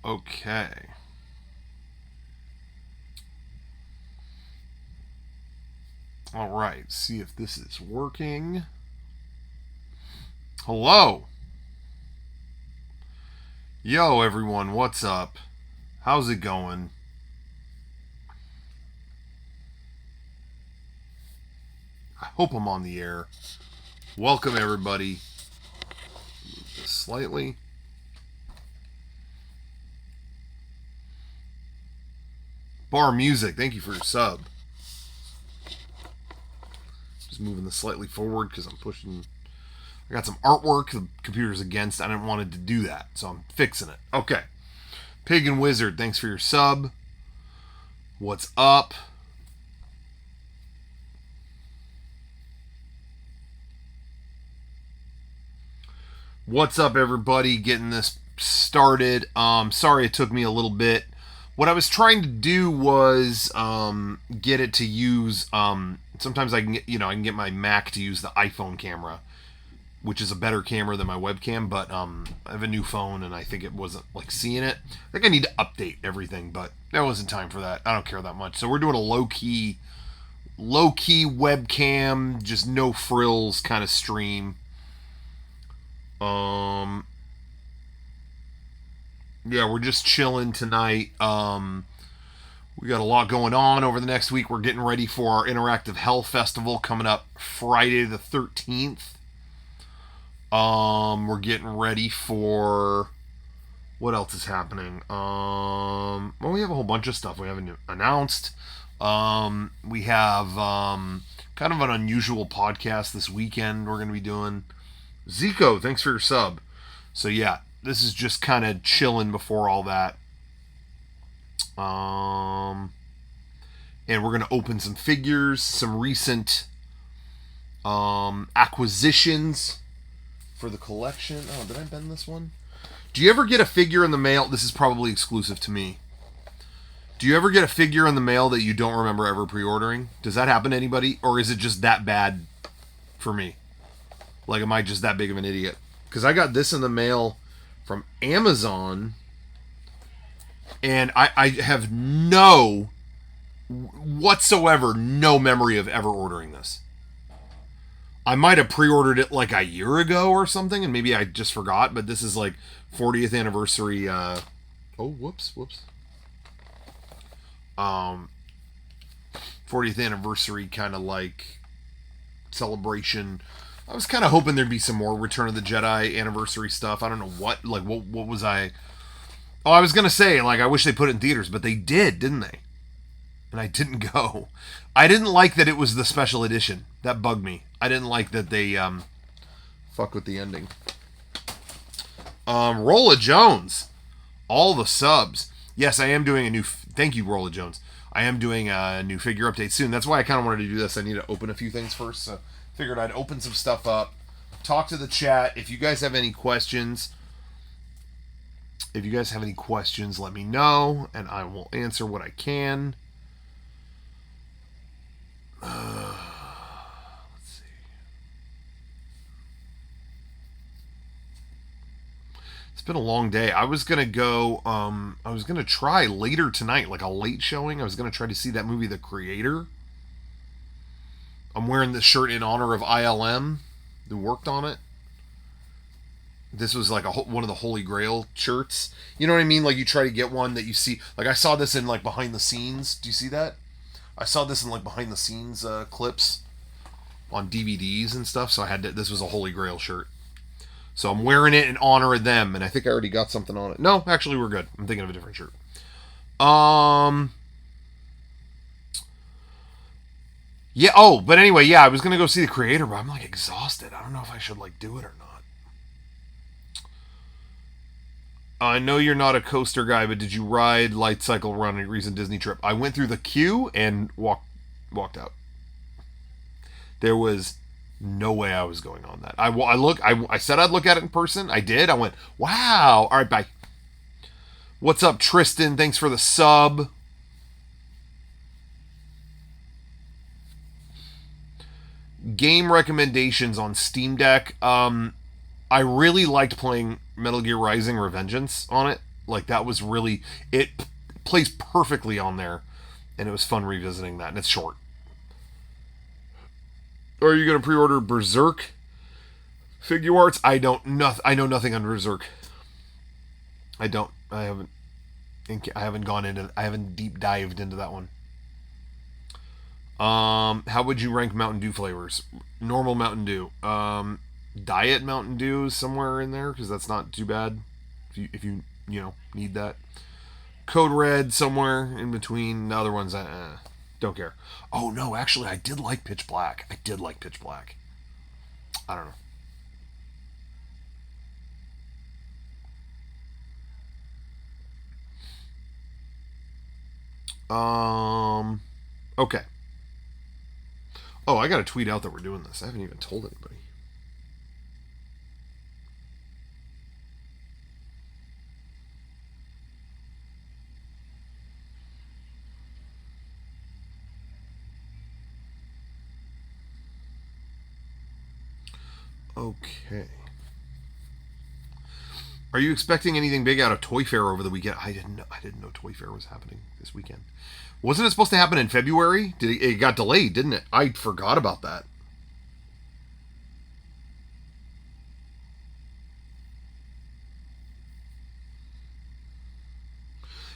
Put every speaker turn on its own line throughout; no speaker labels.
Okay. All right. See if this is working. Hello. Yo, everyone. What's up? How's it going? I hope I'm on the air. Welcome, everybody. Move this slightly. Bar Music, thank you for your sub. Just moving this slightly forward because I'm pushing. I got some artwork the computer's against. I didn't want it to do that, so I'm fixing it. Okay. Pig and Wizard, thanks for your sub. What's up? What's up, everybody? Getting this started. Sorry it took me a little bit. What I was trying to do was get it to use. Sometimes I can get, I can get my Mac to use the iPhone camera, which is a better camera than my webcam. But I have a new phone, and I think it wasn't like seeing it. I think I need to update everything, but there wasn't time for that. I don't care that much. So we're doing a low key webcam, just no frills kind of stream. Yeah, we're just chilling tonight. We got a lot going on over the next week. We're getting ready for our Interactive Hell Festival coming up Friday the 13th. We're getting ready for what else is happening? Well, we have a whole bunch of stuff we haven't announced. We have kind of an unusual podcast this weekend we're going to be doing. Zico, thanks for your sub. So yeah, this is just kind of chilling before all that. And we're going to open some figures, some recent acquisitions for the collection. Oh, did I bend this one? Do you ever get a figure in the mail? This is probably exclusive to me. Do you ever get a figure in the mail that you don't remember ever pre-ordering? Does that happen to anybody? Or is it just that bad for me? Like, am I just that big of an idiot? Because I got this in the mail from Amazon, and I have no memory of ever ordering this. I might have pre-ordered it like a year ago or something, and maybe I just forgot, but this is like 40th anniversary. Whoops. 40th anniversary kind of like celebration. I was kind of hoping there'd be some more Return of the Jedi anniversary stuff. I don't know what was I. Oh, I was gonna say, like, I wish they put it in theaters, but they did, didn't they? And I didn't go. I didn't like that it was the special edition. That bugged me. I didn't like that they fuck with the ending. Rolla Jones, all the subs. Yes, I am doing a new. Thank you, Rolla Jones. I am doing a new figure update soon. That's why I kind of wanted to do this. I need to open a few things first. So figured I'd open some stuff up, talk to the chat. If you guys have any questions, let me know, and I will answer what I can. Let's see. It's been a long day. I was gonna go. I was gonna try later tonight, like a late showing. I was gonna try to see that movie, The Creator. I'm wearing this shirt in honor of ILM, who worked on it. This was like one of the Holy Grail shirts. You know what I mean? Like, you try to get one that you see. Like, I saw this in like behind the scenes. Do you see that? I saw this in like behind the scenes clips on DVDs and stuff. So I had to. This was a Holy Grail shirt. So I'm wearing it in honor of them, and I think I already got something on it. No, actually, we're good. I'm thinking of a different shirt. Yeah. Oh, but anyway, yeah. I was gonna go see The Creator, but I'm like exhausted. I don't know if I should like do it or not. I know you're not a coaster guy, but did you ride Light Cycle Run on a recent Disney trip? I went through the queue and walked out. There was no way I was going on that. I said I'd look at it in person. I did. I went, wow. All right, bye. What's up, Tristan? Thanks for the sub. Game recommendations on Steam Deck. I really liked playing Metal Gear Rising: Revengeance on it. Like that was really it plays perfectly on there, and it was fun revisiting that. And it's short. Are you gonna pre-order Berserk figure arts? I don't. I know nothing on Berserk. I don't. I haven't. I haven't gone into. I haven't deep dived into that one. How would you rank Mountain Dew flavors? Normal Mountain Dew. Diet Mountain Dew is somewhere in there because that's not too bad. If you need that. Code Red somewhere in between. The other ones, don't care. Oh no, actually, I did like Pitch Black. I did like Pitch Black. I don't know. Okay. Oh, I gotta tweet out that we're doing this. I haven't even told anybody. Okay. Are you expecting anything big out of Toy Fair over the weekend? I didn't know. I didn't know Toy Fair was happening this weekend. Wasn't it supposed to happen in February? It got delayed, didn't it? I forgot about that.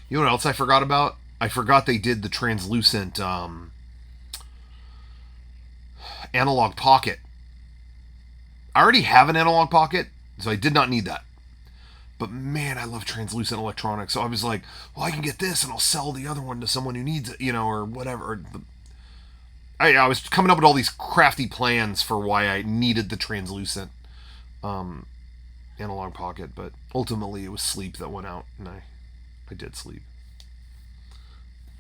You know what else I forgot about? I forgot they did the translucent analog pocket. I already have an analog pocket, so I did not need that. But man, I love translucent electronics. So I was like, well, I can get this and I'll sell the other one to someone who needs it, or whatever. I was coming up with all these crafty plans for why I needed the translucent um, analog pocket, but ultimately it was sleep that went out, and I did sleep.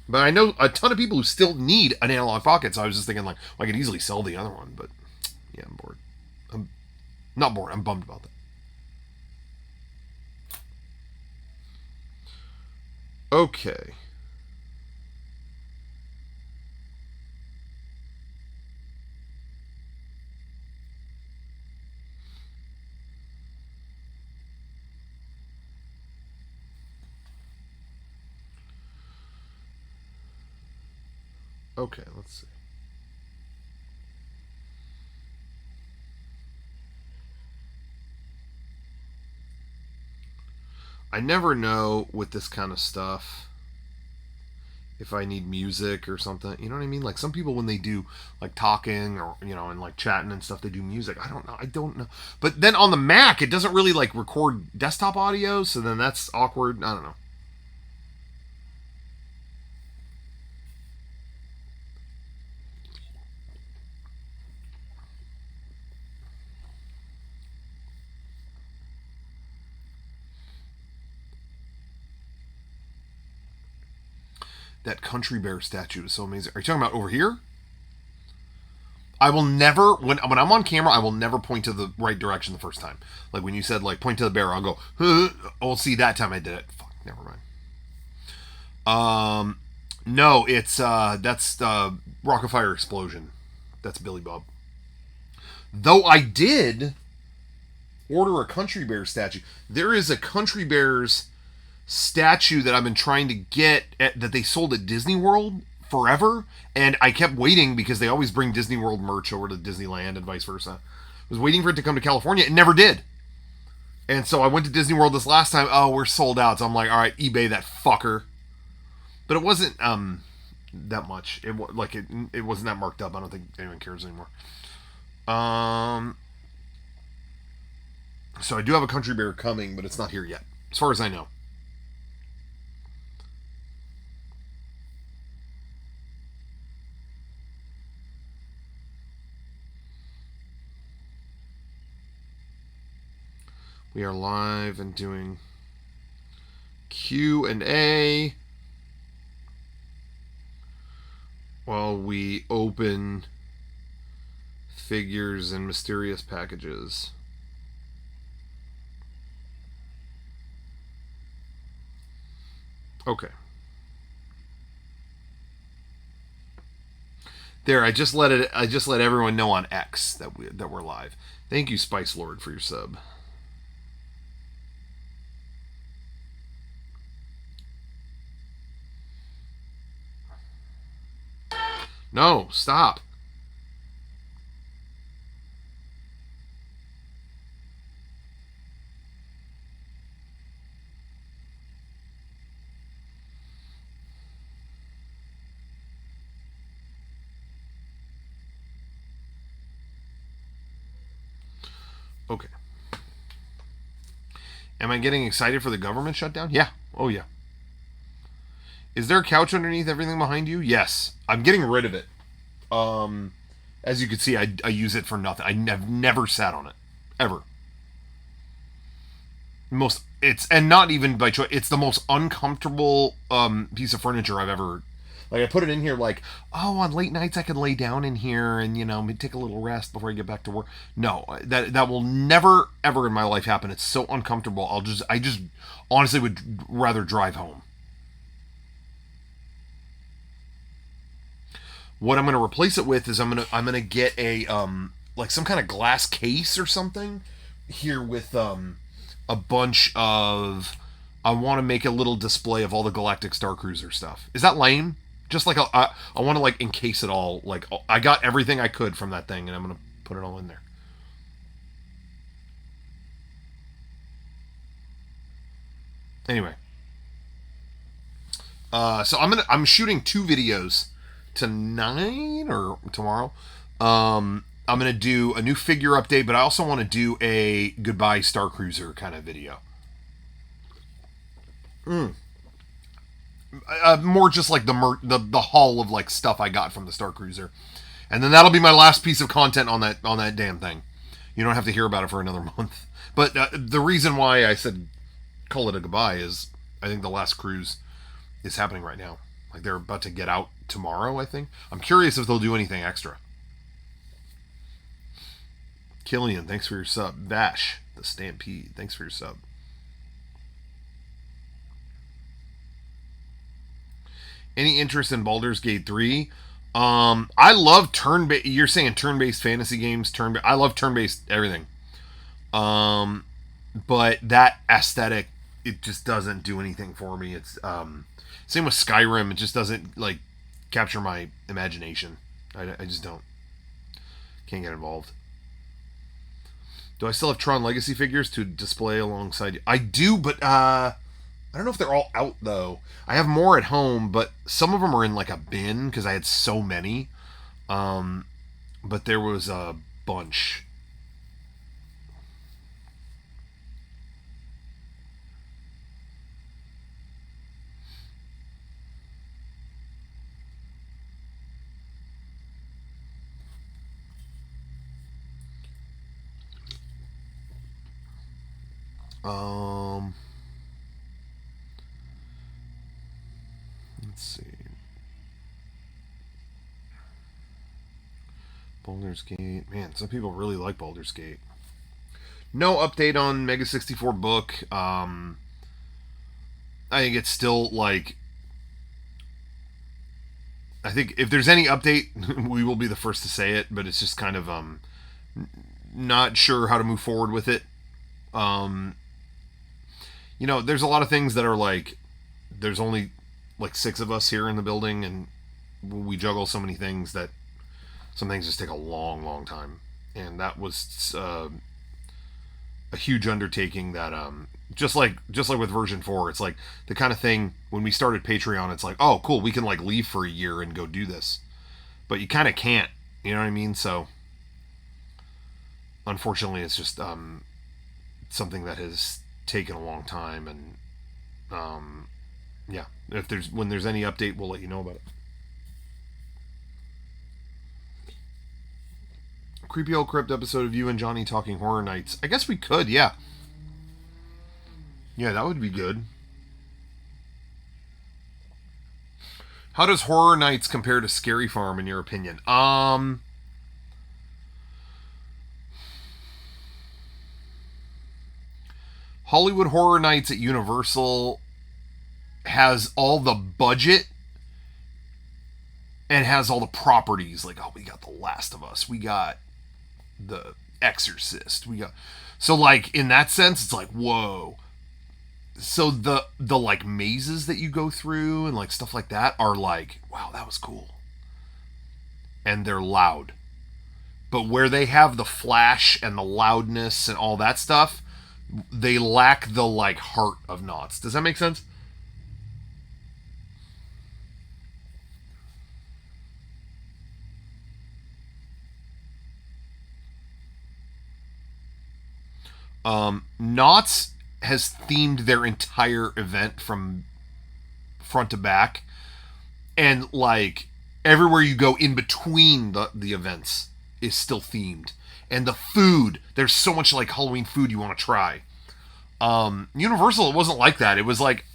But I know a ton of people who still need an analog pocket, so I was just thinking like, well, I could easily sell the other one, but yeah, I'm bored. I'm not bored. I'm bummed about that. Okay. Okay, let's see. I never know with this kind of stuff if I need music or something. You know what I mean? Like some people when they do like talking or and like chatting and stuff, they do music. I don't know. I don't know. But then on the Mac, it doesn't really like record desktop audio, so then that's awkward. I don't know. That country bear statue is so amazing. Are you talking about over here? I will never when I'm on camera, I will never point to the right direction the first time. Like when you said like point to the bear, I'll go. Oh, see that time I did it. Fuck, never mind. No, it's that's Rock Fire Explosion. That's Billy Bob. Though I did order a country bear statue. There is a country bears statue that I've been trying to that they sold at Disney World forever, and I kept waiting because they always bring Disney World merch over to Disneyland and vice versa. I was waiting for it to come to California. It never did. And so I went to Disney World this last time. Oh, we're sold out. So I'm like, all right, eBay that fucker. But it wasn't that much. It wasn't that marked up. I don't think anyone cares anymore. Um, so I do have a country bear coming, but it's not here yet, as far as I know. We are live and doing Q&A while we open figures and mysterious packages. Okay. There, I just let everyone know on X that we're live. Thank you, Spice Lord, for your sub. No, stop. Okay. Am I getting excited for the government shutdown? Yeah. Oh, yeah. Is there a couch underneath everything behind you? Yes. I'm getting rid of it. Um, as you can see, I use it for nothing. I've never sat on it. Ever. Most it's and not even by choice. It's the most uncomfortable piece of furniture I've ever. Like I put it in here, like, oh, on late nights I can lay down in here and take a little rest before I get back to work. No, that will never ever in my life happen. It's so uncomfortable. I just honestly would rather drive home. What I'm gonna replace it with is I'm gonna get a like some kind of glass case or something here with a bunch of. I want to make a little display of all the Galactic Star Cruiser stuff. Is that lame? Just like I want to like encase it all. Like I got everything I could from that thing, and I'm gonna put it all in there. Anyway, so I'm shooting 2 videos tonight or tomorrow. I'm gonna do a new figure update, but I also want to do a goodbye Star Cruiser kind of video. More just like the haul of like stuff I got from the Star Cruiser, and then that'll be my last piece of content on that damn thing. You don't have to hear about it for another month. But the reason why I said call it a goodbye is I think the last cruise is happening right now. Like they're about to get out tomorrow. I think. I'm curious if they'll do anything extra. Killian, thanks for your sub. Vash, the Stampede, thanks for your sub. Any interest in Baldur's Gate 3? I love turn-based. You're saying turn-based fantasy games. I love turn-based everything. But that aesthetic, it just doesn't do anything for me. It's same with Skyrim. It just doesn't like capture my imagination. I just don't. Can't get involved. Do I still have Tron Legacy figures to display alongside you? I do, but I don't know if they're all out though. I have more at home, but some of them are in like a bin because I had so many. But there was a bunch. Um, let's see. Baldur's Gate. Man, some people really like Baldur's Gate. No update on Mega 64 book. I think it's still like. I think if there's any update, we will be the first to say it. But it's just kind of not sure how to move forward with it. Um, there's a lot of things that are like. There's only like 6 of us here in the building, and we juggle so many things that some things just take a long, long time. And that was a huge undertaking that just like with version 4, it's like the kind of thing when we started Patreon, it's like, oh cool, we can like leave for a year and go do this, but you kind of can't, you know what I mean? So unfortunately it's just something that has taken a long time, and yeah, if there's any update, we'll let you know about it. Creepy Old Crypt episode of you and Johnny talking Horror Nights. I guess we could, yeah. Yeah, that would be good. How does Horror Nights compare to Scary Farm in your opinion? Hollywood Horror Nights at Universal has all the budget and has all the properties. Like, oh, we got The Last of Us, we got The Exorcist, we got. So like in that sense, it's like whoa. So the like mazes that you go through and like stuff like that are like, wow, that was cool. and they're loud. But where they have the flash and the loudness and all that stuff, they lack the like heart of knots. Does that make sense? Knots has themed their entire event from front to back, and like everywhere you go in between the events is still themed. And the food, there's so much like Halloween food you want to try. Universal, it wasn't like that. It was like,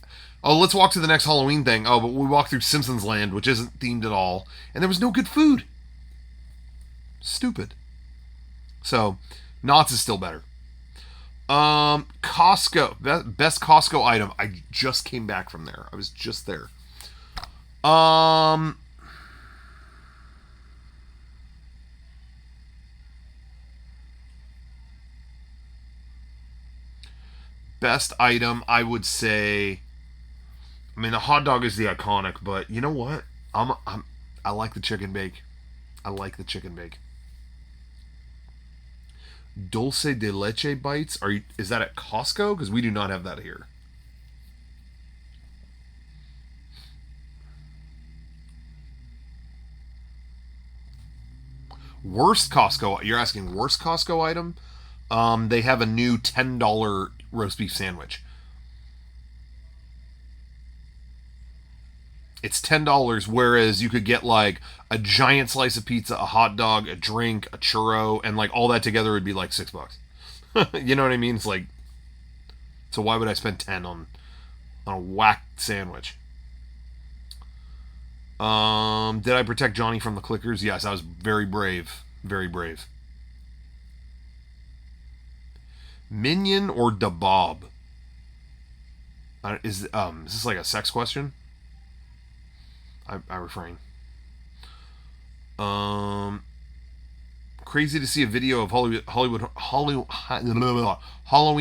oh, let's walk to the next Halloween thing. Oh, but we walked through Simpsons Land, which isn't themed at all, and there was no good food. Stupid. So, Knott's is still better. Costco, best Costco item. I just came back from there. I was just there. Best item, I would say. I mean, the hot dog is the iconic, but you know what? I like the chicken bake. I like the chicken bake. Dulce de leche bites. Is that at Costco? Because we do not have that here. Worst Costco. You're asking worst Costco item? They have a new $10 roast beef sandwich. It's $10, whereas you could get like a giant slice of pizza, a hot dog, a drink, a churro, and like all that together would be like $6. You know what I mean? It's like, so why would I spend 10 on a whacked sandwich? Did I protect Johnny from the clickers? Yes, I was very brave. Very brave. Minion or DeBob? Is this like a sex question? I refrain. Crazy to see a video of Halloween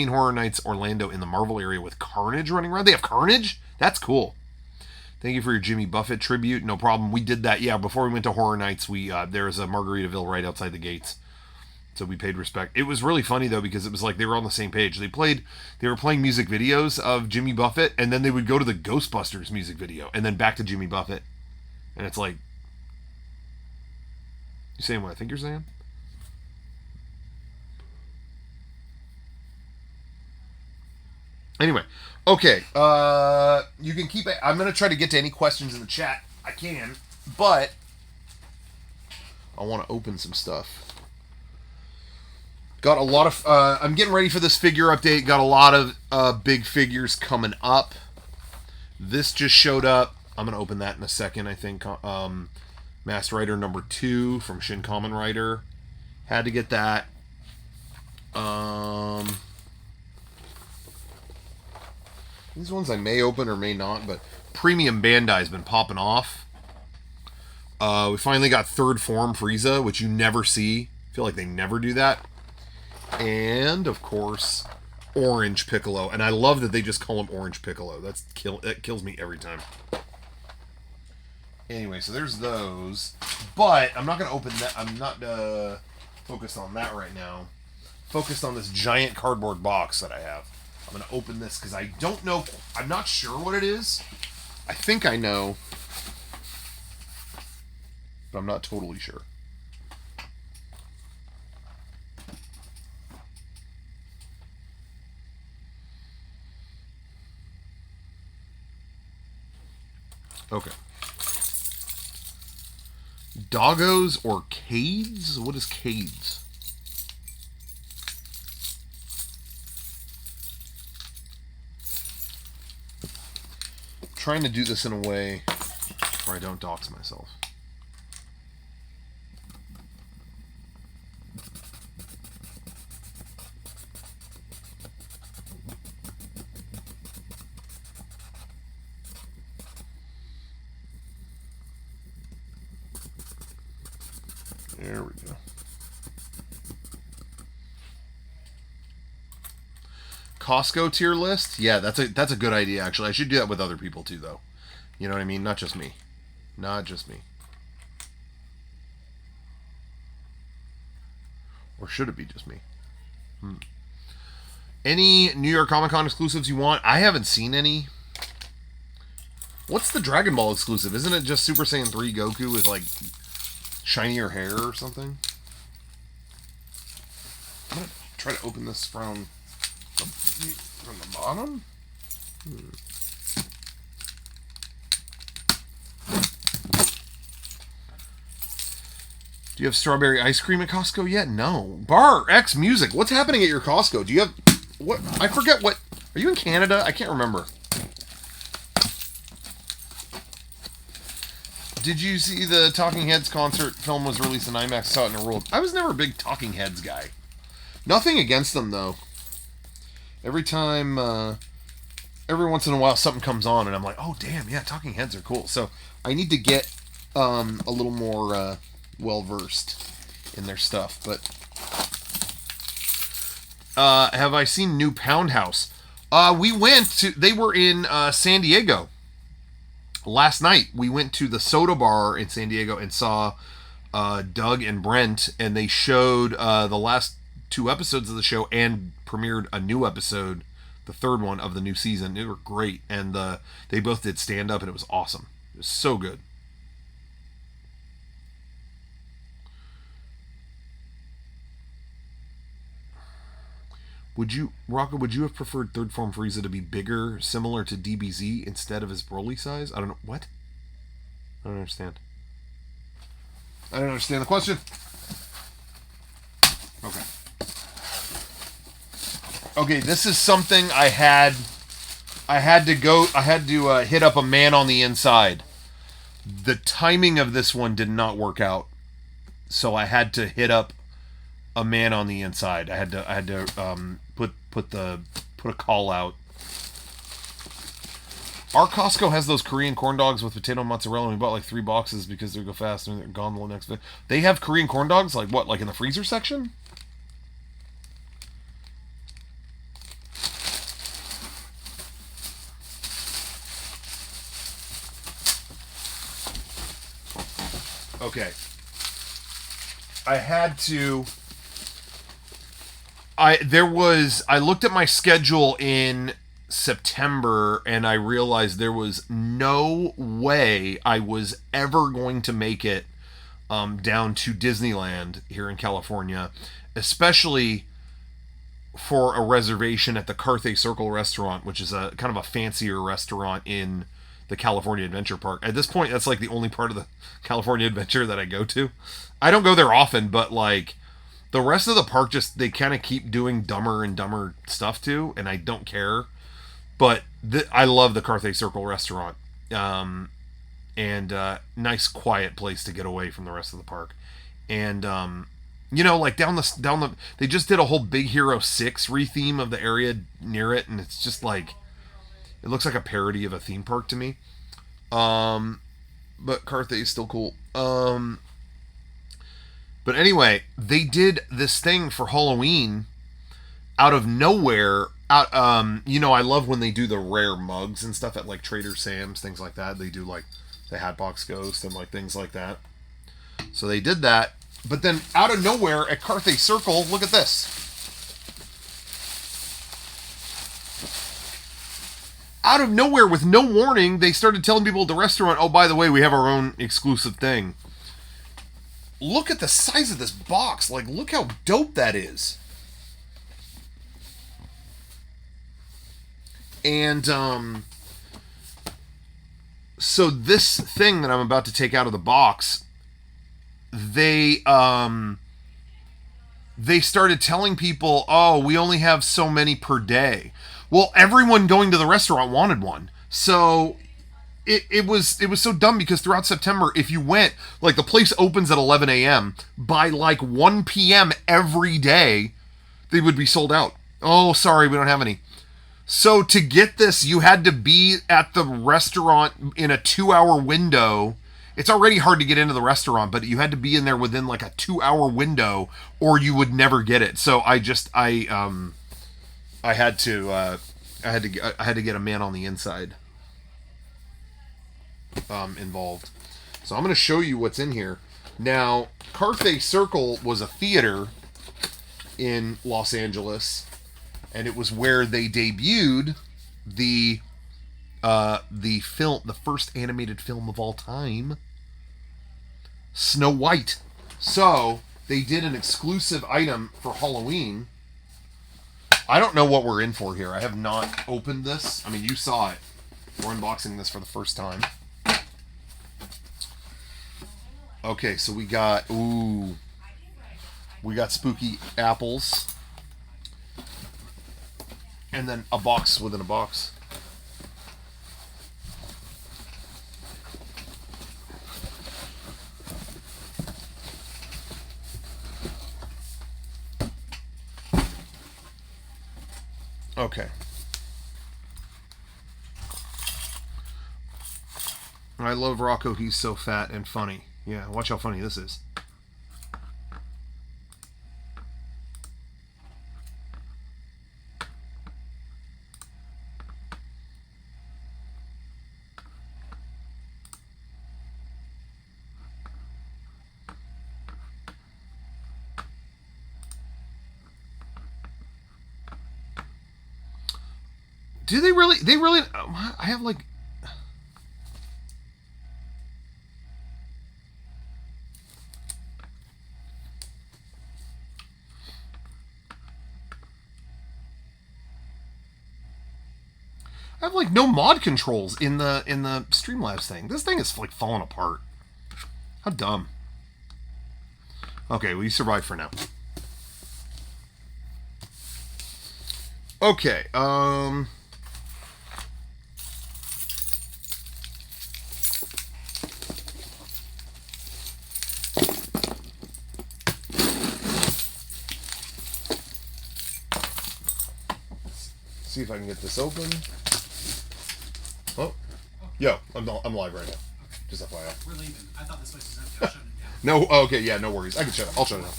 Horror Nights Orlando in the Marvel area with Carnage running around. They have Carnage? That's cool. Thank you for your Jimmy Buffett tribute. No problem. We did that. Yeah, before we went to Horror Nights, there was a Margaritaville right outside the gates. So we paid respect. It was really funny though because it was like they were on the same page. They were playing music videos of Jimmy Buffett, and then they would go to the Ghostbusters music video, and then back to Jimmy Buffett. And it's like, you saying what I think you're saying? Anyway, okay. You can keep it. I'm gonna try to get to any questions in the chat. I can, but I want to open some stuff. Got a lot of. I'm getting ready for this figure update. Got a lot of big figures coming up. This just showed up. I'm gonna open that in a second. I think. Masked Rider number 2 from Shin Kamen Rider. Had to get that. These ones I may open or may not, but Premium Bandai's been popping off. We finally got Third Form Frieza, which you never see. I feel like they never do that. And, of course, Orange Piccolo. And I love that they just call him Orange Piccolo. That kills me every time. Anyway, so there's those. But I'm not going to open that. I'm not focused on that right now. Focused on this giant cardboard box that I have. I'm going to open this because I don't know. I'm not sure what it is. I think I know. But I'm not totally sure. Okay. Doggos or Cades? What is Cades? I'm trying to do this in a way where I don't dox myself. There we go. Costco tier list? Yeah, that's a good idea actually. I should do that with other people too though. You know what I mean? Not just me. Not just me. Or should it be just me? Any New York Comic Con exclusives you want? I haven't seen any. What's the Dragon Ball exclusive? Isn't it just Super Saiyan 3 Goku with like shinier hair or something? I'm gonna try to open this from the bottom. Do you have strawberry ice cream at Costco yet? No. Bar X Music. What's happening at your Costco? Do you have what? I forget what. Are you in Canada? I can't remember. Did you see the Talking Heads concert film was released in IMAX? Saw it in a world. I was never a big Talking Heads guy. Nothing against them though. Every time, every once in a while, something comes on, and I'm like, oh damn, yeah, Talking Heads are cool. So I need to get a little more well versed in their stuff. But have I seen New Pound House? We went to. They were in San Diego. Last night we went to the Soda Bar in San Diego and saw Doug and Brent, and they showed the last 2 episodes of the show and premiered a new episode, the 3rd one of the new season. They were great, and they both did stand up, and it was awesome. It was so good. Rocco, would you have preferred Third Form Frieza to be bigger, similar to DBZ, instead of his Broly size? I don't know. What? I don't understand. I don't understand the question. Okay. Okay, this is something I had to hit up a man on the inside. The timing of this one did not work out, so I had to hit up a man on the inside. I had to put a call out. Our Costco has those Korean corn dogs with potato and mozzarella, and we bought like 3 boxes because they go fast and they're gone the next day. They have Korean corn dogs, like what, like in the freezer section? Okay. I looked at my schedule in September and I realized there was no way I was ever going to make it down to Disneyland here in California, especially for a reservation at the Carthy Circle restaurant, which is a kind of a fancier restaurant in the California Adventure Park. At this point, that's like the only part of the California Adventure that I go to. I don't go there often, but like the rest of the park, just they kind of keep doing dumber and dumber stuff too, and I don't care. But I love the Carthay Circle restaurant, and nice quiet place to get away from the rest of the park. And you know, like down the they just did a whole Big Hero 6 retheme of the area near it, and it's just like it looks like a parody of a theme park to me. But Carthay is still cool. But anyway, they did this thing for Halloween out of nowhere. You know, I love when they do the rare mugs and stuff at like Trader Sam's, things like that. They do like the Hatbox Ghost and like things like that. So they did that. But then out of nowhere at Carthay Circle, look at this. Out of nowhere, with no warning, they started telling people at the restaurant, oh, by the way, we have our own exclusive thing. Look at the size of this box. Like, look how dope that is. And, so this thing that I'm about to take out of the box, they started telling people, oh, we only have so many per day. Well, everyone going to the restaurant wanted one. So it was so dumb because throughout September, if you went, like the place opens at 11 a.m. By like 1 p.m. every day, they would be sold out. Oh, sorry, we don't have any. So to get this, you had to be at the restaurant in a 2-hour window. It's already hard to get into the restaurant, but you had to be in there within like a 2-hour window or you would never get it. So I had to get a man on the inside involved. So I'm going to show you what's in here. Now, Carthay Circle was a theater in Los Angeles, and it was where they debuted the film, the first animated film of all time, Snow White. So they did an exclusive item for Halloween. I don't know what we're in for here. I have not opened this. I mean, you saw it. We're unboxing this for the first time. Okay, so we got spooky apples, and then a box within a box. Okay. I love Rocco. He's so fat and funny. Yeah, watch how funny this is. Do they really? They really? I have like. I have like no mod controls in the Streamlabs thing. This thing is like falling apart. How dumb. Okay, we survived for now. Okay, see if I can get this open. Oh, yo, I'm live right now. Just FYI.
We're leaving. I thought this place was empty. I'll shut it down.
No, okay, yeah, no worries. I can shut it. I'll shut it down.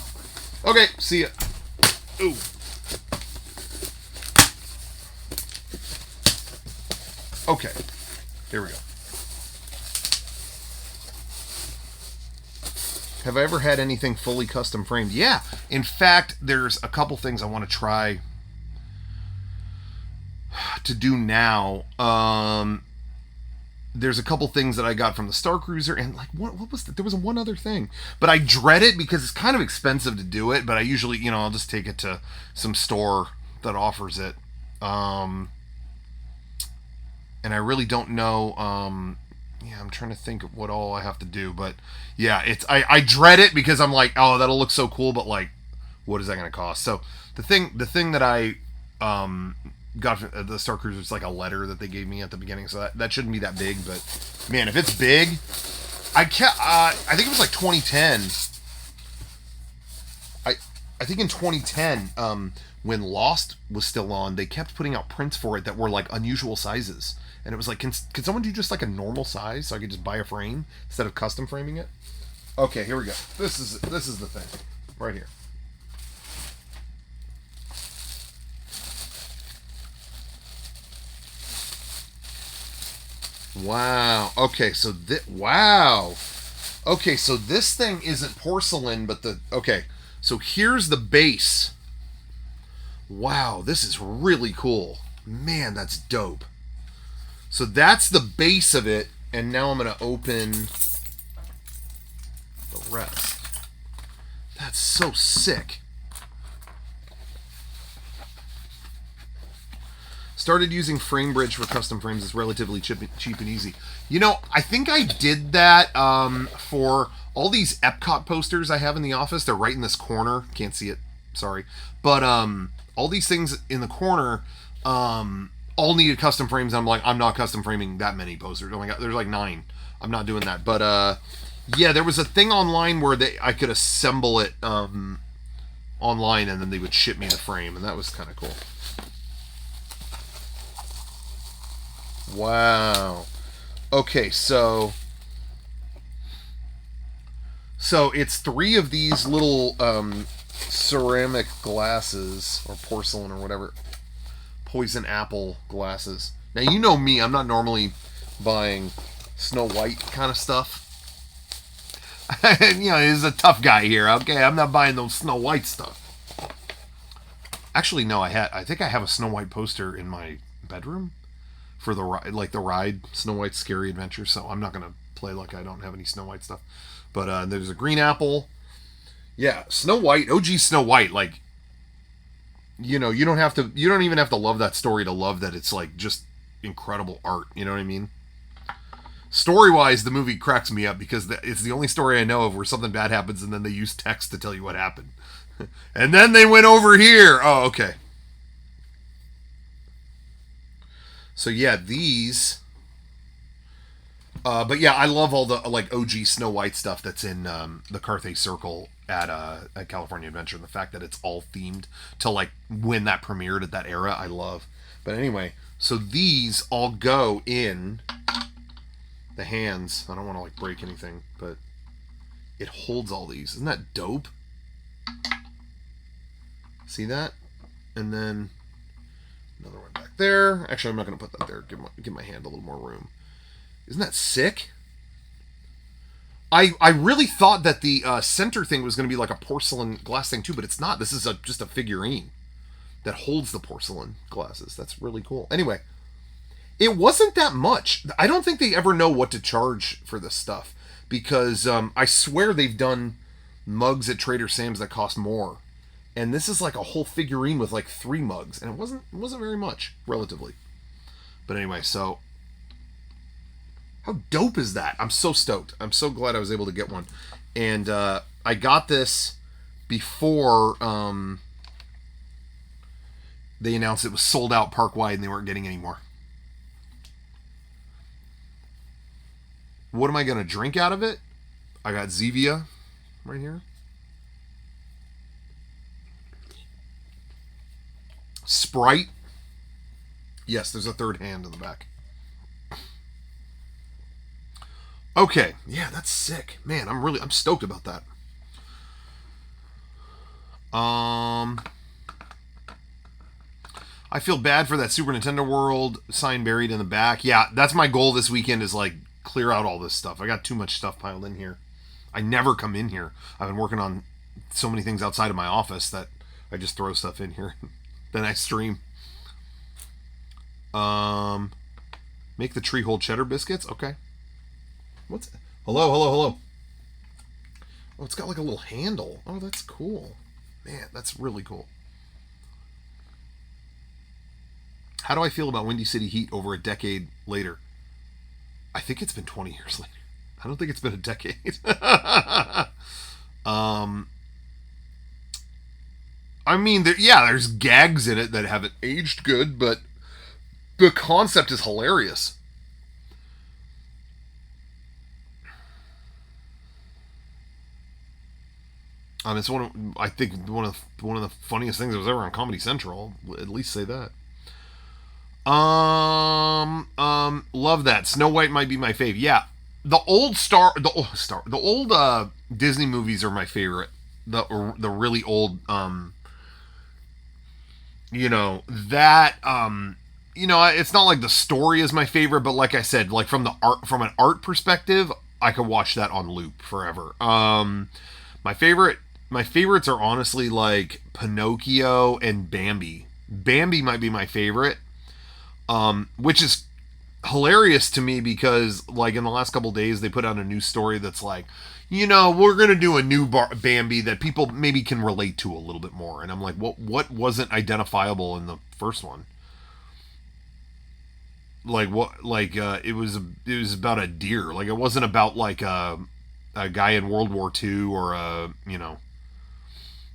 Okay, see ya. Ooh. Okay, here we go. Have I ever had anything fully custom framed? Yeah. In fact, there's a couple things I want to try to do now. There's a couple things that I got from the Star Cruiser, and like what was that? There was one other thing, but I dread it because it's kind of expensive to do it. But I usually, I'll just take it to some store that offers it. And I really don't know. Yeah, I'm trying to think of what all I have to do, but yeah, I dread it because I'm like, oh, that'll look so cool, but like, what is that going to cost? So the thing that I got from the Star Cruiser is like a letter that they gave me at the beginning, so that shouldn't be that big. But man, if it's big, I think it was like 2010. I think in 2010, when Lost was still on, they kept putting out prints for it that were like unusual sizes, and it was like, can someone do just like a normal size so I could just buy a frame instead of custom framing it? Okay, here we go. This is the thing right here. Wow. Okay, so wow. Okay, so this thing isn't porcelain, but okay. So here's the base. Wow, this is really cool. Man, that's dope. So that's the base of it, and now I'm going to open the rest. That's so sick. Started using FrameBridge for custom frames. It's relatively cheap and easy. I think I did that for all these Epcot posters I have in the office. They're right in this corner. Can't see it. Sorry. But all these things in the corner all needed custom frames. I'm like, I'm not custom framing that many posters. Oh my God, there's like 9. I'm not doing that. But yeah, there was a thing online where I could assemble it online, and then they would ship me the frame, and that was kind of cool. Wow. Okay, so it's 3 of these little ceramic glasses, or porcelain, or whatever, poison apple glasses. Now, you know me, I'm not normally buying Snow White kind of stuff. He's a tough guy here, okay? I'm not buying those Snow White stuff. Actually, no. I think I have a Snow White poster in my bedroom for the ride, like the ride Snow White's Scary Adventure. So I'm not gonna play like I don't have any Snow White stuff. But there's a green apple. Yeah, Snow White, OG Snow White. Like, you don't have to. You don't even have to love that story to love that it's like just incredible art. You know what I mean? Story wise, the movie cracks me up because it's the only story I know of where something bad happens and then they use text to tell you what happened. And then they went over here. Oh, okay. So yeah, these. But yeah, I love all the like OG Snow White stuff that's in the Carthay Circle at California Adventure. And the fact that it's all themed to like when that premiered at that era, I love. But anyway, so these all go in the hands. I don't want to like break anything, but it holds all these. Isn't that dope? See that? And then another one back there. Actually, I'm not going to put that there. Give my hand a little more room. Isn't that sick? I really thought that the center thing was going to be like a porcelain glass thing too, but it's not. This is just a figurine that holds the porcelain glasses. That's really cool. Anyway, it wasn't that much. I don't think they ever know what to charge for this stuff because I swear they've done mugs at Trader Sam's that cost more. And this is like a whole figurine with like 3 mugs, and it wasn't very much relatively. But anyway, so how dope is that? I'm so stoked. I'm so glad I was able to get one. And I got this before they announced it was sold out park wide and they weren't getting any more. What am I going to drink out of it? I got Zevia right here. Sprite. Yes, there's a third hand in the back. Okay, yeah, that's sick. Man, I'm stoked about that. I feel bad for that Super Nintendo World sign buried in the back. Yeah, that's my goal this weekend is like clear out all this stuff. I got too much stuff piled in here. I never come in here. I've been working on so many things outside of my office that I just throw stuff in here. Then I stream. Make the tree hold cheddar biscuits. Okay. What's hello? Oh, it's got like a little handle. Oh, that's cool. Man, that's really cool. How do I feel about Windy City Heat over a decade later? I think it's been 20 years later. I don't think it's been a decade. I mean, there's gags in it that haven't aged good, but the concept is hilarious. It's I think one of the funniest things that was ever on Comedy Central. At least say that. Love that. Snow White might be my fave. Yeah, the old Disney movies are my favorite. The really old it's not like the story is my favorite, but like I said, like from an art perspective, I could watch that on loop forever. My favorites are honestly like Pinocchio and Bambi. Bambi might be my favorite, which is hilarious to me because like in the last couple days they put out a new story that's like, we're gonna do a new Bambi that people maybe can relate to a little bit more, and I'm like, what wasn't identifiable in the first one? Like what? Like it was about a deer. Like it wasn't about like a guy in World War II or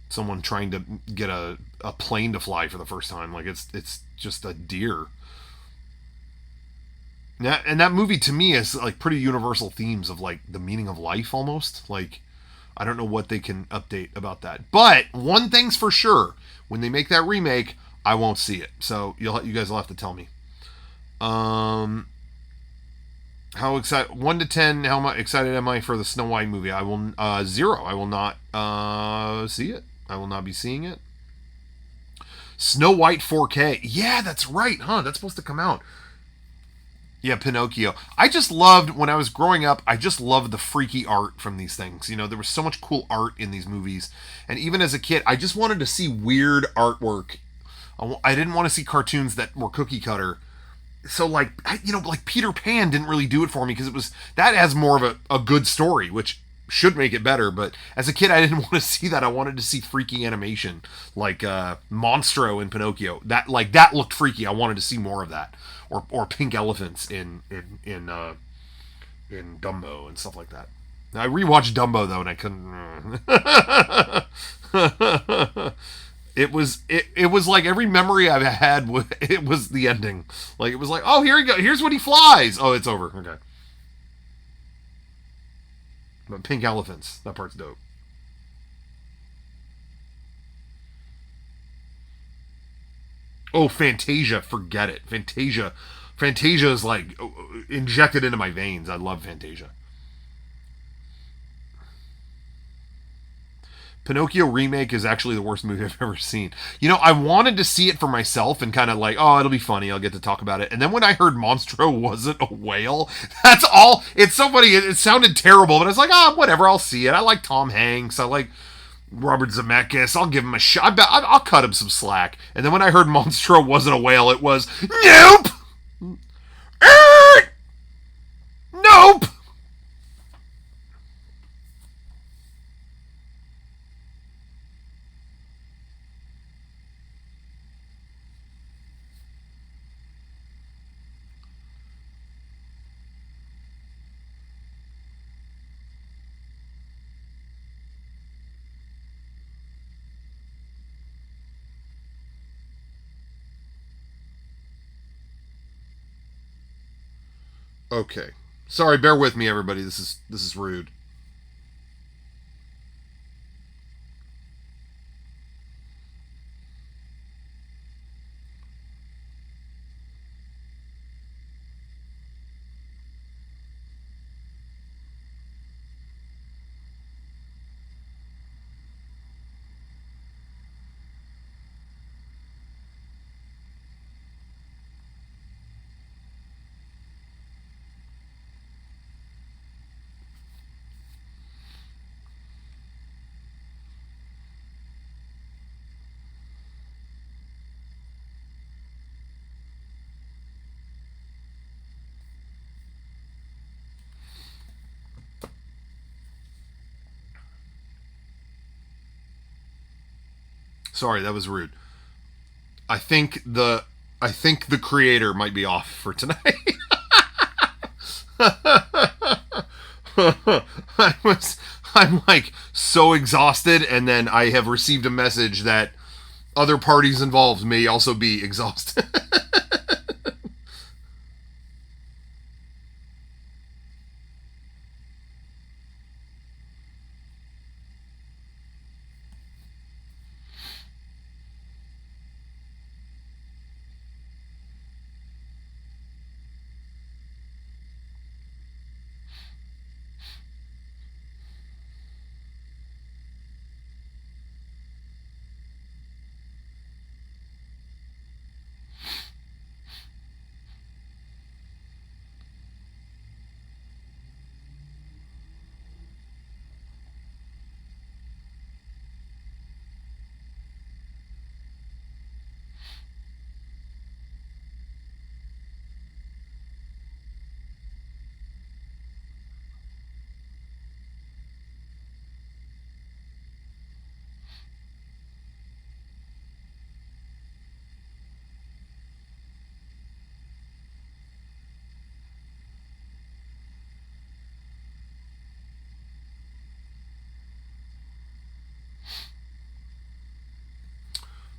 someone trying to get a plane to fly for the first time. Like it's just a deer. And that movie to me is like pretty universal themes of like the meaning of life almost. Like I don't know what they can update about that. But one thing's for sure, when they make that remake, I won't see it. So you guys will have to tell me. How excited? 1 to 10. How much excited am I for the Snow White movie? I will 0. I will not see it. I will not be seeing it. Snow White 4K. Yeah, that's right, huh? That's supposed to come out. Yeah, Pinocchio. I just loved, when I was growing up, I just loved the freaky art from these things. There was so much cool art in these movies. And even as a kid, I just wanted to see weird artwork I didn't want to see cartoons that were cookie cutter. So like like Peter Pan didn't really do it for me because it was that has more of a good story, which should make it better. But as a kid, I didn't want to see that. I wanted to see freaky animation like Monstro in Pinocchio. That looked freaky. I wanted to see more of that, or pink elephants in Dumbo and stuff like that. I rewatched Dumbo though, and I couldn't. It was like every memory I've had. It was the ending. Like it was like, oh, here you go. Here's when he flies. Oh, it's over. Okay. But pink elephants. That part's dope. Oh, Fantasia. Forget it. Fantasia is like injected into my veins. I love Fantasia. Pinocchio remake is actually the worst movie I've ever seen. I wanted to see it for myself and kind of like, oh, it'll be funny. I'll get to talk about it. And then when I heard Monstro wasn't a whale, that's all. It's so funny. It sounded terrible, but I was like, whatever. I'll see it. I like Tom Hanks. I like Robert Zemeckis. I'll give him a shot. I'll cut him some slack. And then when I heard Monstro wasn't a whale, it was, nope! Nope! Okay. Sorry, bear with me, everybody. This is rude. Sorry, that was rude. I think the creator might be off for tonight. I was I'm like so exhausted, and then I have received a message that other parties involved may also be exhausted.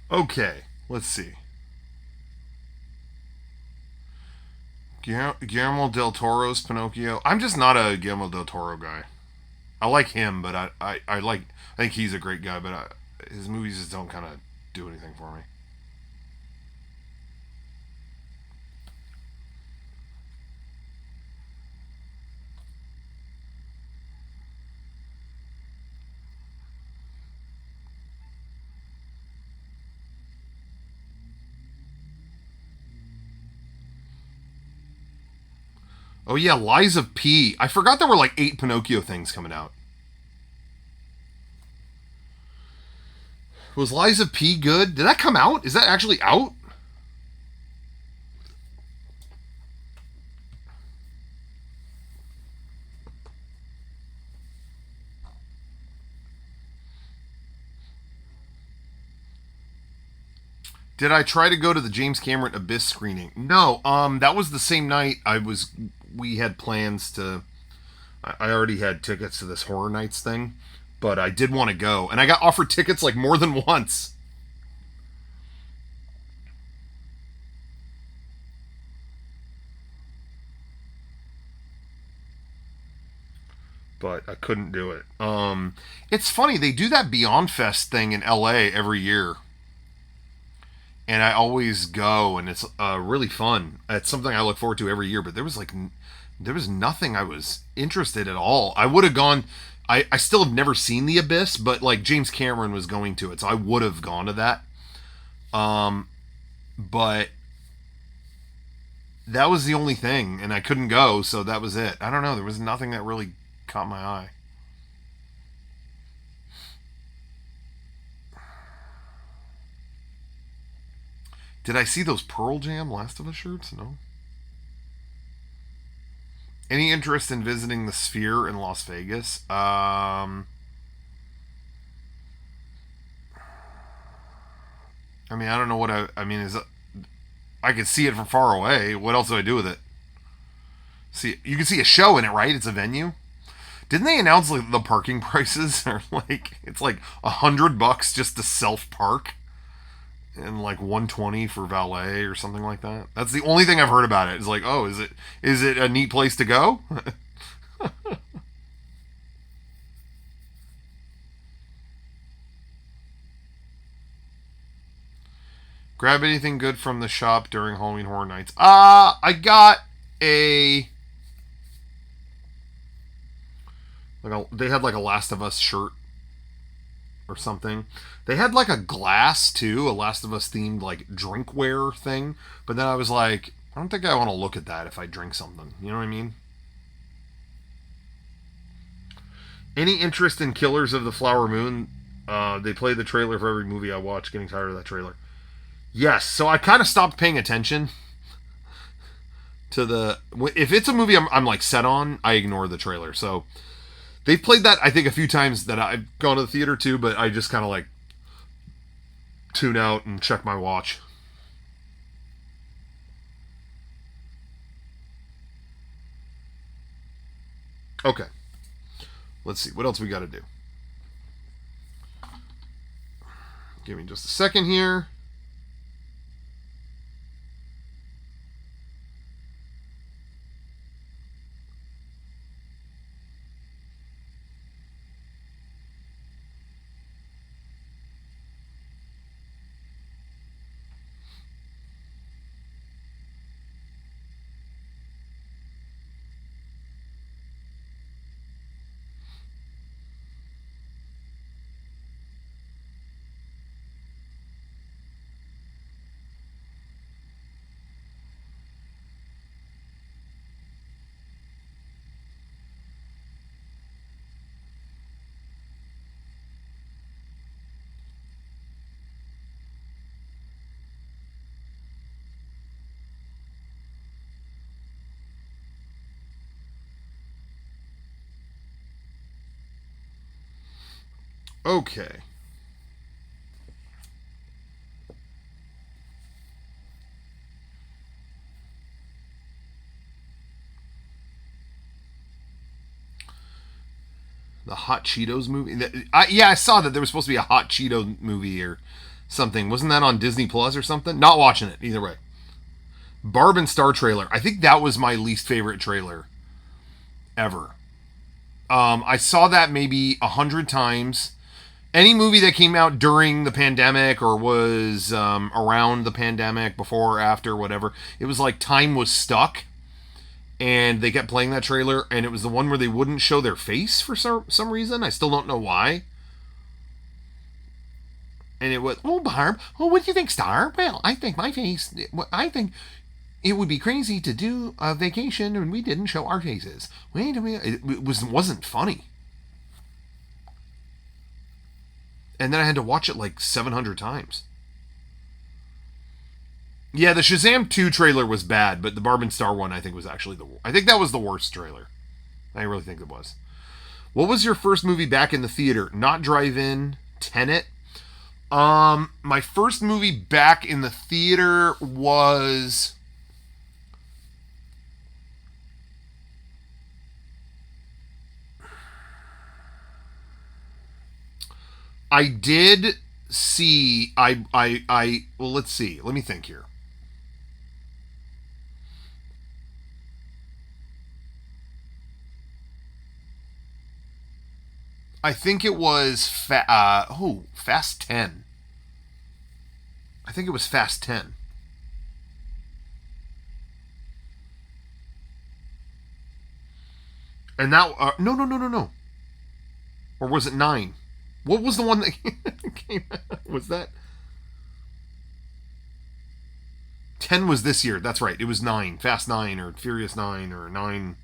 Okay, let's see. Guillermo del Toro's Pinocchio. I'm just not a Guillermo del Toro guy. I like him, but I think he's a great guy, but his movies just don't kind of do anything for me. Oh yeah, Lies of P. I forgot there were like 8 Pinocchio things coming out. Was Liza P good? Did that come out? Is that actually out? Did I try to go to the James Cameron Abyss screening? No. That was the same night we had plans to. I already had tickets to this Horror Nights thing, but I did want to go, and I got offered tickets like more than once. But I couldn't do it. It's funny, they do that Beyond Fest thing in LA every year, and I always go, and it's really fun. It's something I look forward to every year. But there was nothing I was interested at all. I would have gone. I still have never seen The Abyss, but like James Cameron was going to it, so I would have gone to that. But that was the only thing, and I couldn't go, so that was it. I don't know. There was nothing that really caught my eye. Did I see those Pearl Jam Last of Us shirts? No. Any interest in visiting the Sphere in Las Vegas? I mean, I don't know what I mean. I could see it from far away. What else do I do with it? See, you can see a show in it, right? It's a venue. Didn't they announce like the parking prices are like it's like $100 just to self park, and like 120 for valet or something like that? That's the only thing I've heard about it. It's like, oh, is it a neat place to go? Grab anything good from the shop during Halloween Horror Nights. I got a they had like a Last of Us shirt or something. They had like a glass too, a Last of Us themed like drinkware thing. But then I was like, I don't think I want to look at that if I drink something. You know what I mean? Any interest in Killers of the Flower Moon? They play the trailer for every movie I watch. Getting tired of that trailer. Yes, so I kind of stopped paying attention to the. If it's a movie I'm like set on, I ignore the trailer. So they've played that I think a few times that I've gone to the theater too, but I just kind of like tune out and check my watch. Okay, let's see what else we got to do. Give me just a second here. Okay. The Hot Cheetos movie. Yeah, I saw that there was supposed to be a Hot Cheeto movie or something. Wasn't that on Disney Plus or something? Not watching it either way. Barb and Star trailer. I think that was my least favorite trailer ever. I saw that maybe 100 times. Any movie that came out during the pandemic or was around the pandemic, before or after, whatever, it was like time was stuck, and they kept playing that trailer, and it was the one where they wouldn't show their face for some reason. I still don't know why. And it was, oh, Barb, oh, what do you think, Star? Well, I think my face, I think it would be crazy to do a vacation and we didn't show our faces. Wait a minute. It wasn't funny. And then I had to watch it like 700 times. Yeah, the Shazam 2 trailer was bad, but the Barb and Star one I think was actually I think that was the worst trailer. I really think it was. What was your first movie back in the theater? Not Drive-In, Tenet. My first movie back in the theater was I did see I well, let's see. Let me think here. I think it was Fast 10. I think it was Fast 10. And that no. Or was it 9? What was the one that came out? Was that 10 was this year. That's right. It was 9. Fast 9 or Furious 9 or 9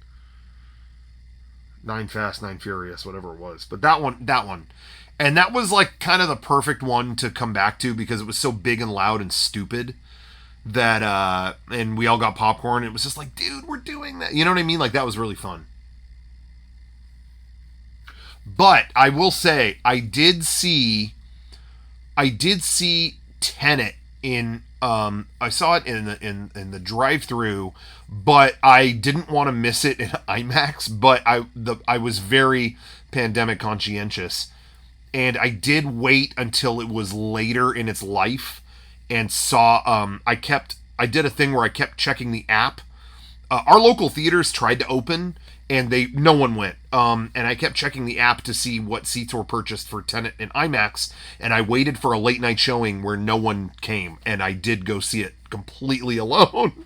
Fast, 9 Furious, whatever it was. But that one. And that was like kind of the perfect one to come back to because it was so big and loud and stupid that and we all got popcorn. It was just like, dude, we're doing that. You know what I mean? Like that was really fun. But I will say I did see Tenet in I saw it in the drive-through, but I didn't want to miss it in IMAX, but I was very pandemic conscientious and I did wait until it was later in its life and saw I did a thing where I kept checking the app. Our local theaters tried to open and no one went. And I kept checking the app to see what seats were purchased for Tenet and IMAX, and I waited for a late night showing where no one came, and I did go see it completely alone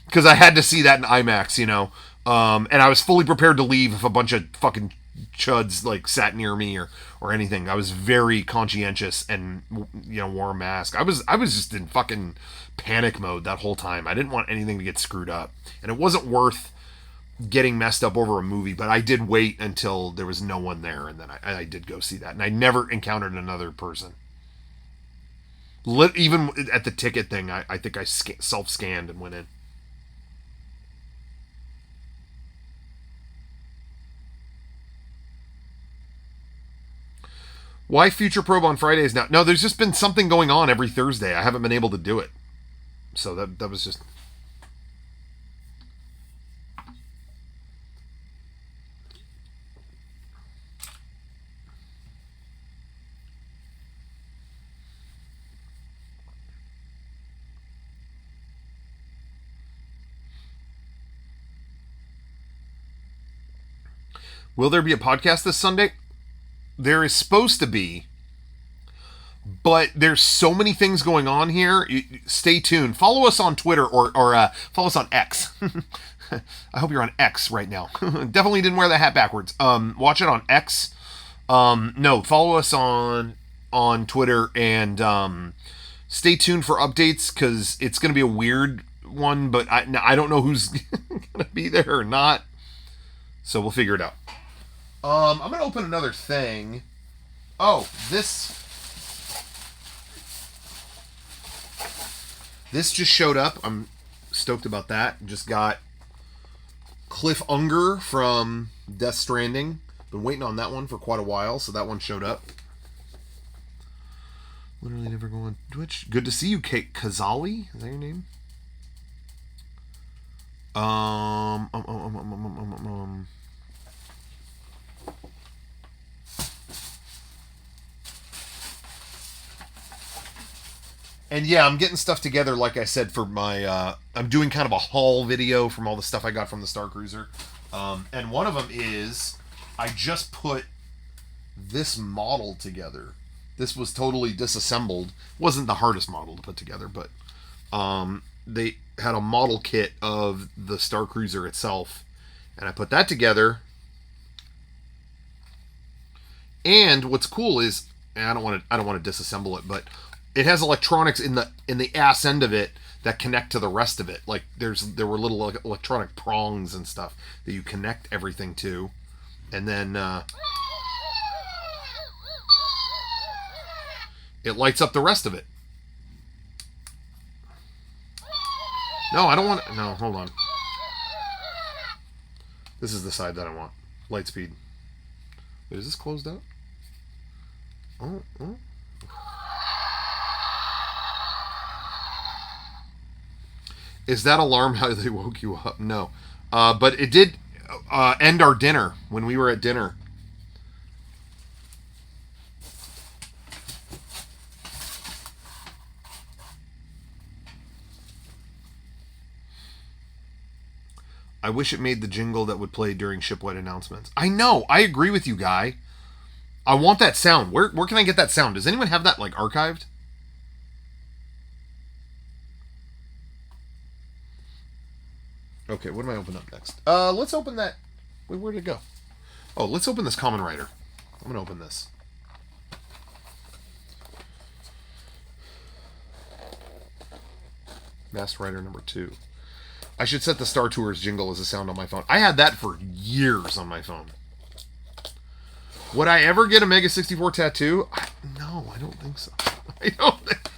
because I had to see that in IMAX, and I was fully prepared to leave if a bunch of fucking chuds like sat near me or anything. I was very conscientious and wore a mask. I was just in fucking panic mode that whole time. I didn't want anything to get screwed up, and it wasn't worth getting messed up over a movie. But I did wait until there was no one there, and then I did go see that, and I never encountered another person. Even at the ticket thing, I think I self-scanned and went in. Why FutureProbe on Fridays now? No, there's just been something going on every Thursday. I haven't been able to do it. So that was just. Will there be a podcast this Sunday? There is supposed to be, but there's so many things going on here. Stay tuned. Follow us on Twitter or follow us on X. I hope you're on X right now. Definitely didn't wear the hat backwards. Watch it on X. No, follow us on Twitter and stay tuned for updates because it's going to be a weird one, but I don't know who's going to be there or not. So we'll figure it out. I'm going to open another thing. Oh, this just showed up. I'm stoked about that. Just got Cliff Unger from Death Stranding. Been waiting on that one for quite a while, so that one showed up. Literally never go on Twitch. Good to see you, Kate Kazali. Is that your name? And yeah, I'm getting stuff together, like I said, for my. I'm doing kind of a haul video from all the stuff I got from the Star Cruiser. And one of them is I just put this model together. This was totally disassembled. Wasn't the hardest model to put together, but they had a model kit of the Star Cruiser itself, and I put that together. And what's cool is, and I don't want to disassemble it, but it has electronics in the ass end of it that connect to the rest of it. Like there were little electronic prongs and stuff that you connect everything to, and then It lights up the rest of it. No, I don't want... No, hold on. This is the side that I want. Light speed. Wait, is this closed up? Oh. Is that alarm how they woke you up? No. But it did end our dinner when we were at dinner. I wish it made the jingle that would play during shipwide announcements. I know. I agree with you, Guy. I want that sound. Where can I get that sound? Does anyone have that like archived? Okay, what am I opening up next? Let's open that. Wait, where'd it go? Oh, let's open this Kamen Rider. I'm gonna open this. Masked Rider number 2. I should set the Star Tours jingle as a sound on my phone. I had that for years on my phone. Would I ever get a Mega 64 tattoo? No, I don't think so.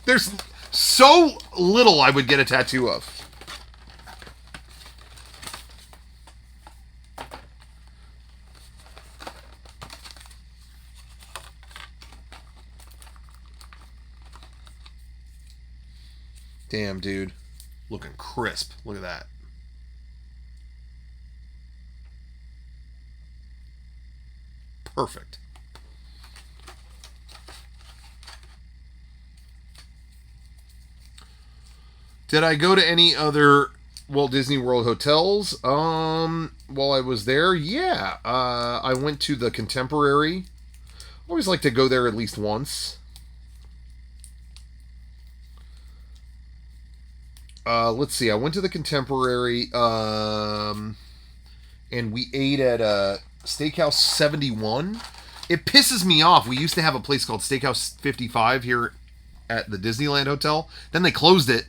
There's so little I would get a tattoo of. Damn, dude. Looking crisp. Look at that. Perfect. Did I go to any other Walt Disney World hotels while I was there? Yeah. I went to the Contemporary. Always like to go there at least once. Let's see. I went to the Contemporary, and we ate at Steakhouse 71. It pisses me off. We used to have a place called Steakhouse 55 here at the Disneyland Hotel. Then they closed it,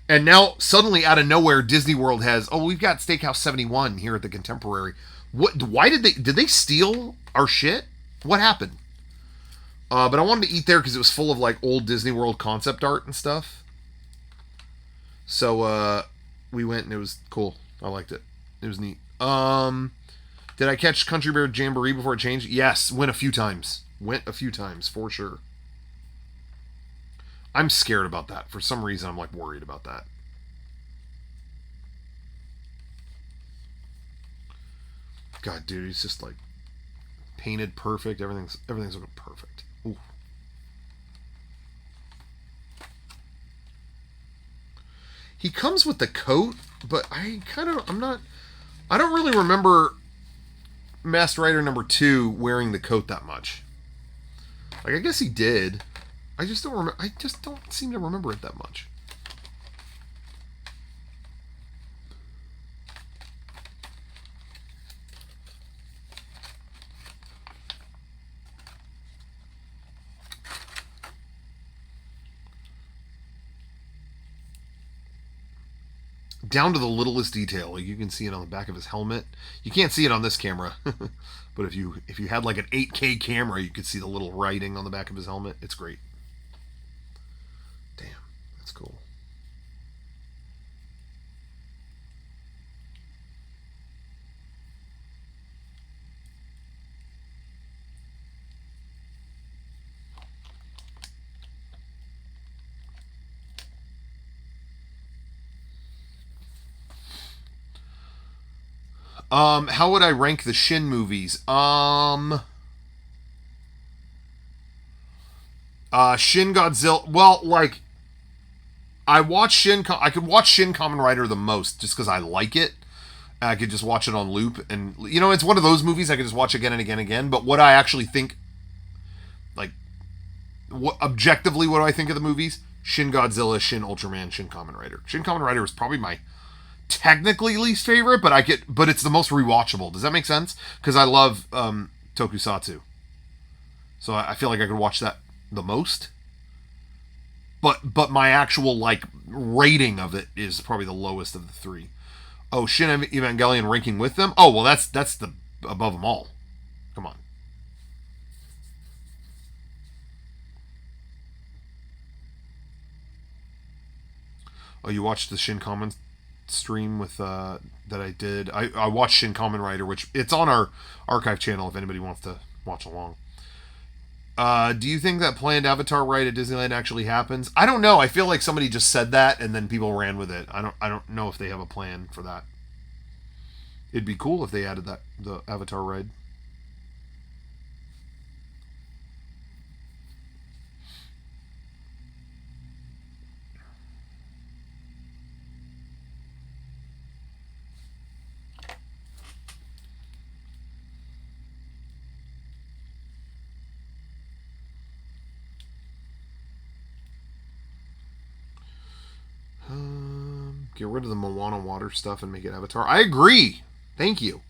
and now suddenly out of nowhere, Disney World has, oh, we've got Steakhouse 71 here at the Contemporary. What? Why did they steal our shit? What happened? But I wanted to eat there because it was full of like old Disney World concept art and stuff. So we went and it was cool. I liked it. It was neat. Did I catch Country Bear Jamboree before it changed? Yes, went a few times. For sure. I'm scared about that. For some reason, I'm like worried about that. God, dude, he's just like painted perfect. Everything's looking perfect. Ooh. He comes with the coat, but I don't really remember Masked Rider number 2 wearing the coat that much. Like, I guess he did. I just don't seem to remember it that much. Down to the littlest detail. Like you can see it on the back of his helmet. You can't see it on this camera, but if you had like an 8K camera, you could see the little writing on the back of his helmet. It's great. Damn, that's cool. How would I rank the Shin movies? Shin Godzilla. Well, like, I could watch Shin Kamen Rider the most just because I like it. I could just watch it on loop, and it's one of those movies I could just watch again and again and again. But what I actually think, like, objectively, what do I think of the movies? Shin Godzilla, Shin Ultraman, Shin Kamen Rider. Shin Kamen Rider is probably my technically least favorite, but it's the most rewatchable. Does that make sense? Because I love tokusatsu, so I feel like I could watch that the most. But my actual like rating of it is probably the lowest of the three. Oh, Shin Evangelion ranking with them? Oh well, that's the above them all. Come on. Oh, you watched the Shin Kamen stream with that I did. I watched Shin Kamen Rider, which it's on our archive channel if anybody wants to watch along. Do you think that planned Avatar ride at Disneyland actually happens? I don't know. I feel like somebody just said that and then people ran with it. I don't know if they have a plan for that. It'd be cool if they added that the Avatar ride. Get rid of the Moana water stuff and make it Avatar. I agree. Thank you.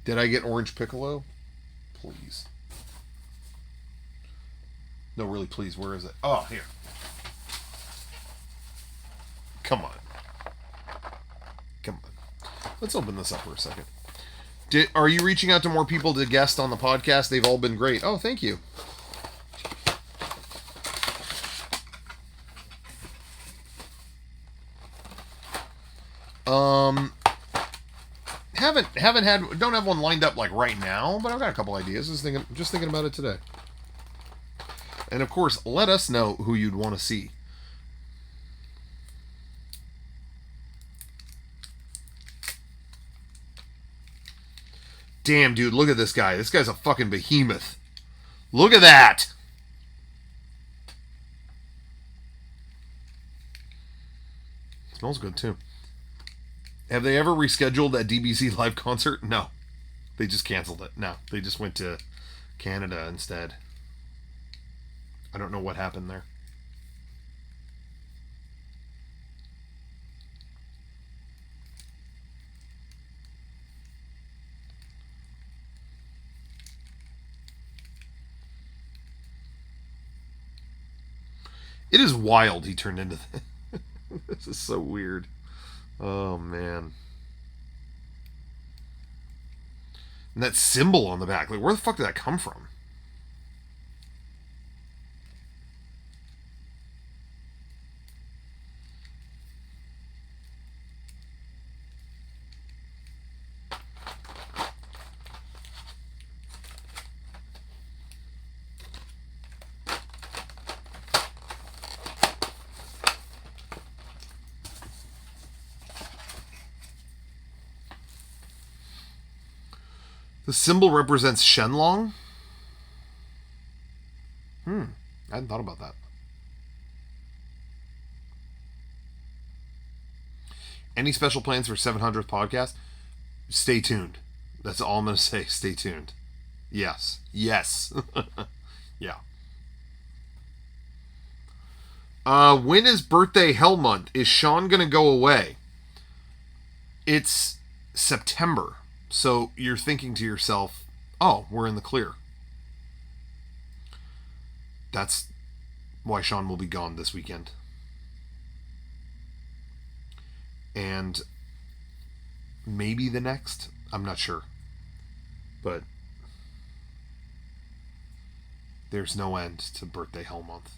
Did I get Orange Piccolo? Please. No, really, please. Where is it? Oh, here. Come on. Come on. Let's open this up for a second. Are you reaching out to more people to guest on the podcast? They've all been great. Oh, thank you. Haven't had, don't have one lined up like right now, but I've got a couple ideas. Just thinking about it today. And of course, let us know who you'd want to see. Damn, dude, look at this guy. This guy's a fucking behemoth. Look at that. Smells good too. Have they ever rescheduled that DBC live concert? No. They just canceled it. No. They just went to Canada instead. I don't know what happened there. It is wild he turned into this. This is so weird. Oh, man. And that symbol on the back. Like, where the fuck did that come from? The symbol represents Shenlong? I hadn't thought about that. Any special plans for 700th podcast? Stay tuned. That's all I'm going to say. Stay tuned. Yes. Yes. Yeah. When is birthday hell month? Is Sean going to go away? It's September. So you're thinking to yourself, oh, we're in the clear. That's why Sean will be gone this weekend. And maybe the next. I'm not sure. But there's no end to birthday hell month.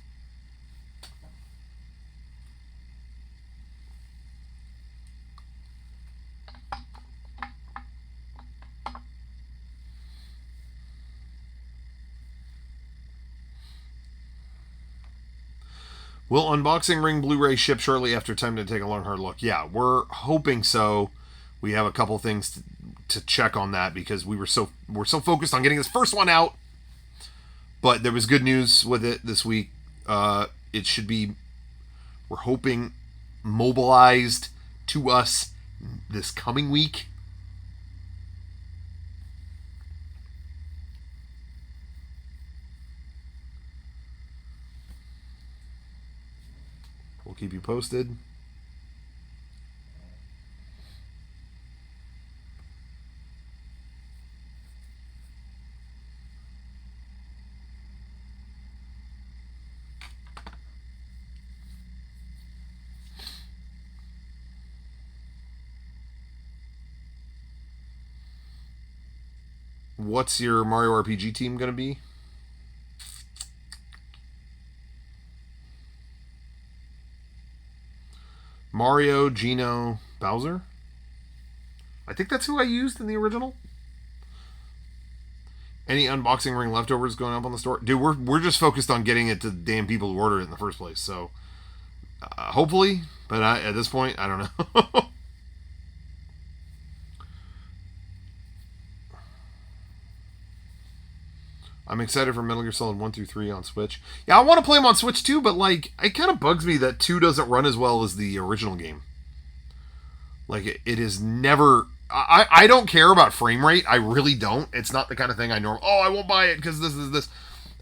Will Unboxing Ring Blu-ray ship shortly after Time to Take a Long Hard Look? Yeah, we're hoping so. We have a couple things to check on that because we're so focused on getting this first one out. But there was good news with it this week. It should be, we're hoping, mobilized to us this coming week. We'll keep you posted. What's your Mario RPG team going to be? Mario, Gino, Bowser. I think that's who I used in the original. Any unboxing ring leftovers going up on the store? Dude, we're just focused on getting it to the damn people who ordered it in the first place. So, hopefully. But at this point, I don't know. I'm excited for Metal Gear Solid 1 through 3 on Switch. Yeah, I want to play them on Switch too, but like, it kind of bugs me that 2 doesn't run as well as the original game. Like, it is never... I don't care about frame rate. I really don't. It's not the kind of thing I normally... Oh, I won't buy it because this.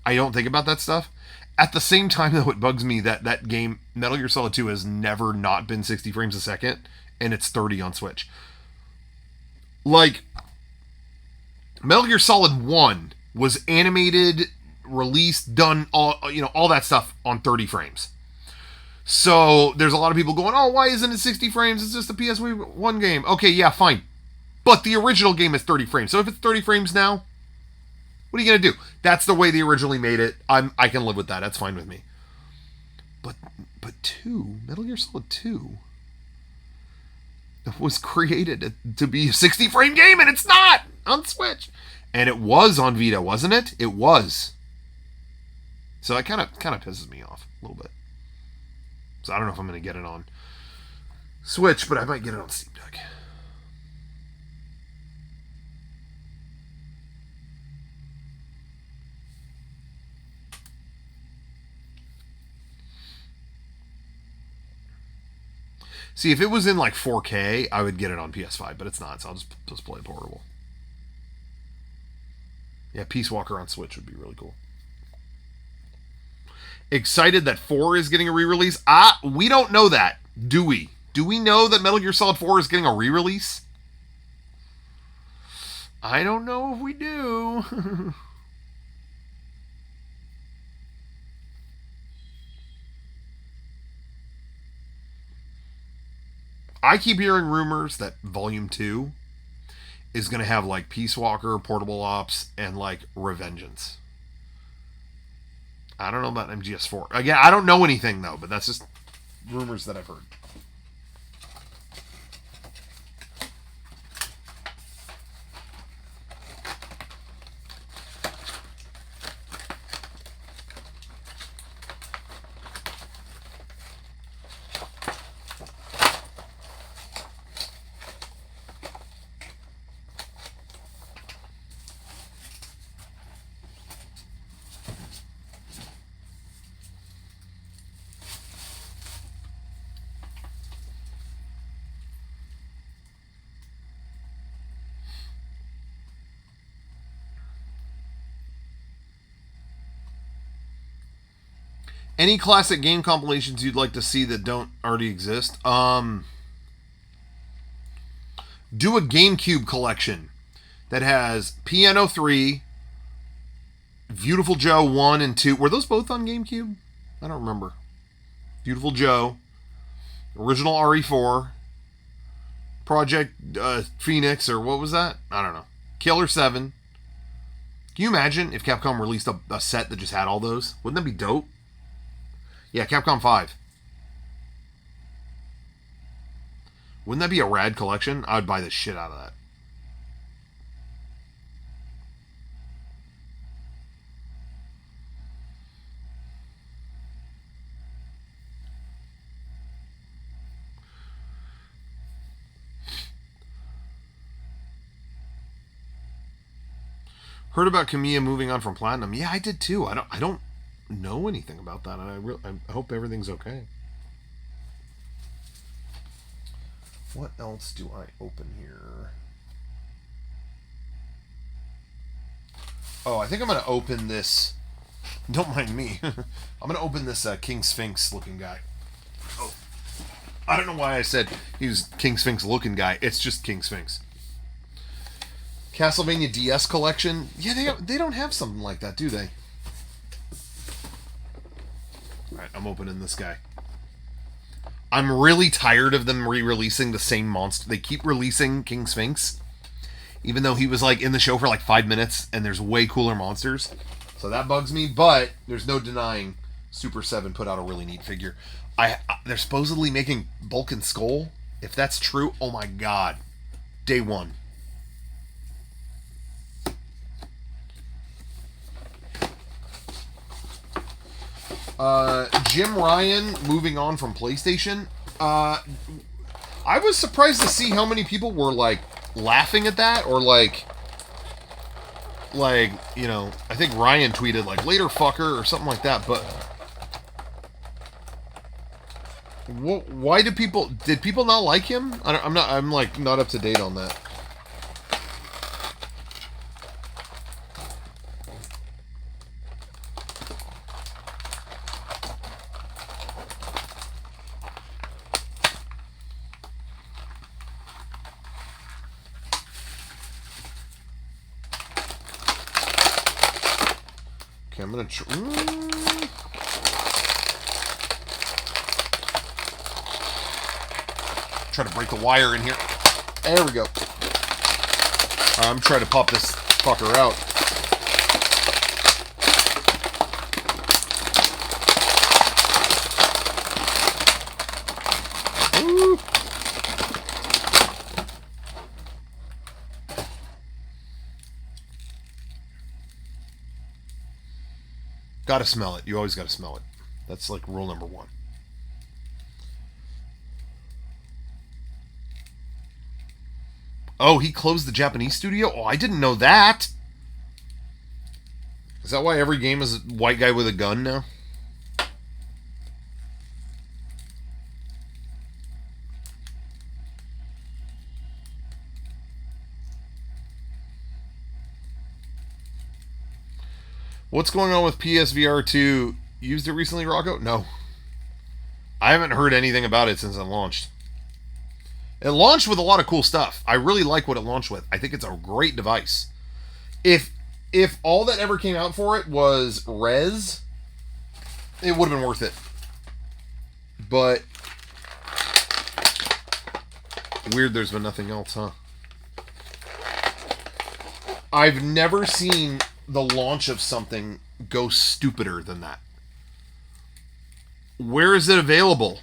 I don't think about that stuff. At the same time, though, it bugs me that that game, Metal Gear Solid 2, has never not been 60 frames a second, and it's 30 on Switch. Like, Metal Gear Solid 1 was animated, released, done, all that stuff on 30 frames. So there's a lot of people going, oh, why isn't it 60 frames? It's just a PS1 game. Okay, yeah, fine. But the original game is 30 frames. So if it's 30 frames now, what are you going to do? That's the way they originally made it. I can live with that. That's fine with me. But 2, Metal Gear Solid 2 was created to be a 60 frame game, and it's not on Switch. And it was on Vita, wasn't it? It was. So that kind of pisses me off a little bit. So I don't know if I'm going to get it on Switch, but I might get it on Steam Deck. See, if it was in like 4K, I would get it on PS5, but it's not, so I'll just play it portable. Yeah, Peace Walker on Switch would be really cool. Excited that 4 is getting a re-release? We don't know that, do we? Do we know that Metal Gear Solid 4 is getting a re-release? I don't know if we do. I keep hearing rumors that Volume 2 is going to have like Peace Walker, Portable Ops, and like Revengeance. I don't know about MGS4. Again, I don't know anything though, but that's just rumors that I've heard. Any classic game compilations you'd like to see that don't already exist? Do a GameCube collection that has Piano 3, Beautiful Joe 1 and 2. Were those both on GameCube? I don't remember. Beautiful Joe, original RE4, Project Phoenix, or what was that? I don't know. Killer 7. Can you imagine if Capcom released a set that just had all those? Wouldn't that be dope? Yeah, Capcom 5. Wouldn't that be a rad collection? I would buy the shit out of that. Heard about Kamiya moving on from Platinum. Yeah, I did too. I don't know anything about that, and I hope everything's okay. What else do I open here? Oh, I think I'm going to open this. Don't mind me. I'm going to open this King Sphinx looking guy. Oh, I don't know why I said he was King Sphinx looking guy. It's just King Sphinx. Castlevania DS collection. Yeah, they don't have something like that, do they? Alright, I'm opening this guy. I'm really tired of them re-releasing the same monster. They keep releasing King Sphinx, even though he was like in the show for like 5 minutes, and there's way cooler monsters. So that bugs me, but there's no denying Super 7 put out a really neat figure. They're supposedly making Bulk and Skull. If that's true, oh my god. Day one. Jim Ryan moving on from PlayStation. I was surprised to see how many people were like laughing at that, or like you know, I think Ryan tweeted like later fucker or something like that. But why did people not like him? I'm like not up to date on that. Okay, I'm gonna try to break the wire in here. There we go. I'm trying to pop this fucker out. Ooh. Gotta smell it. You always gotta smell it. That's like rule number one. Oh, he closed the Japanese studio? Oh, I didn't know that. Is that why every game is a white guy with a gun now? What's going on with PSVR 2? Used it recently, Rocco? No. I haven't heard anything about it since it launched. It launched with a lot of cool stuff. I really like what it launched with. I think it's a great device. If all that ever came out for it was res, it would have been worth it. But weird there's been nothing else, huh? I've never seen the launch of something go stupider than that. Where is it available?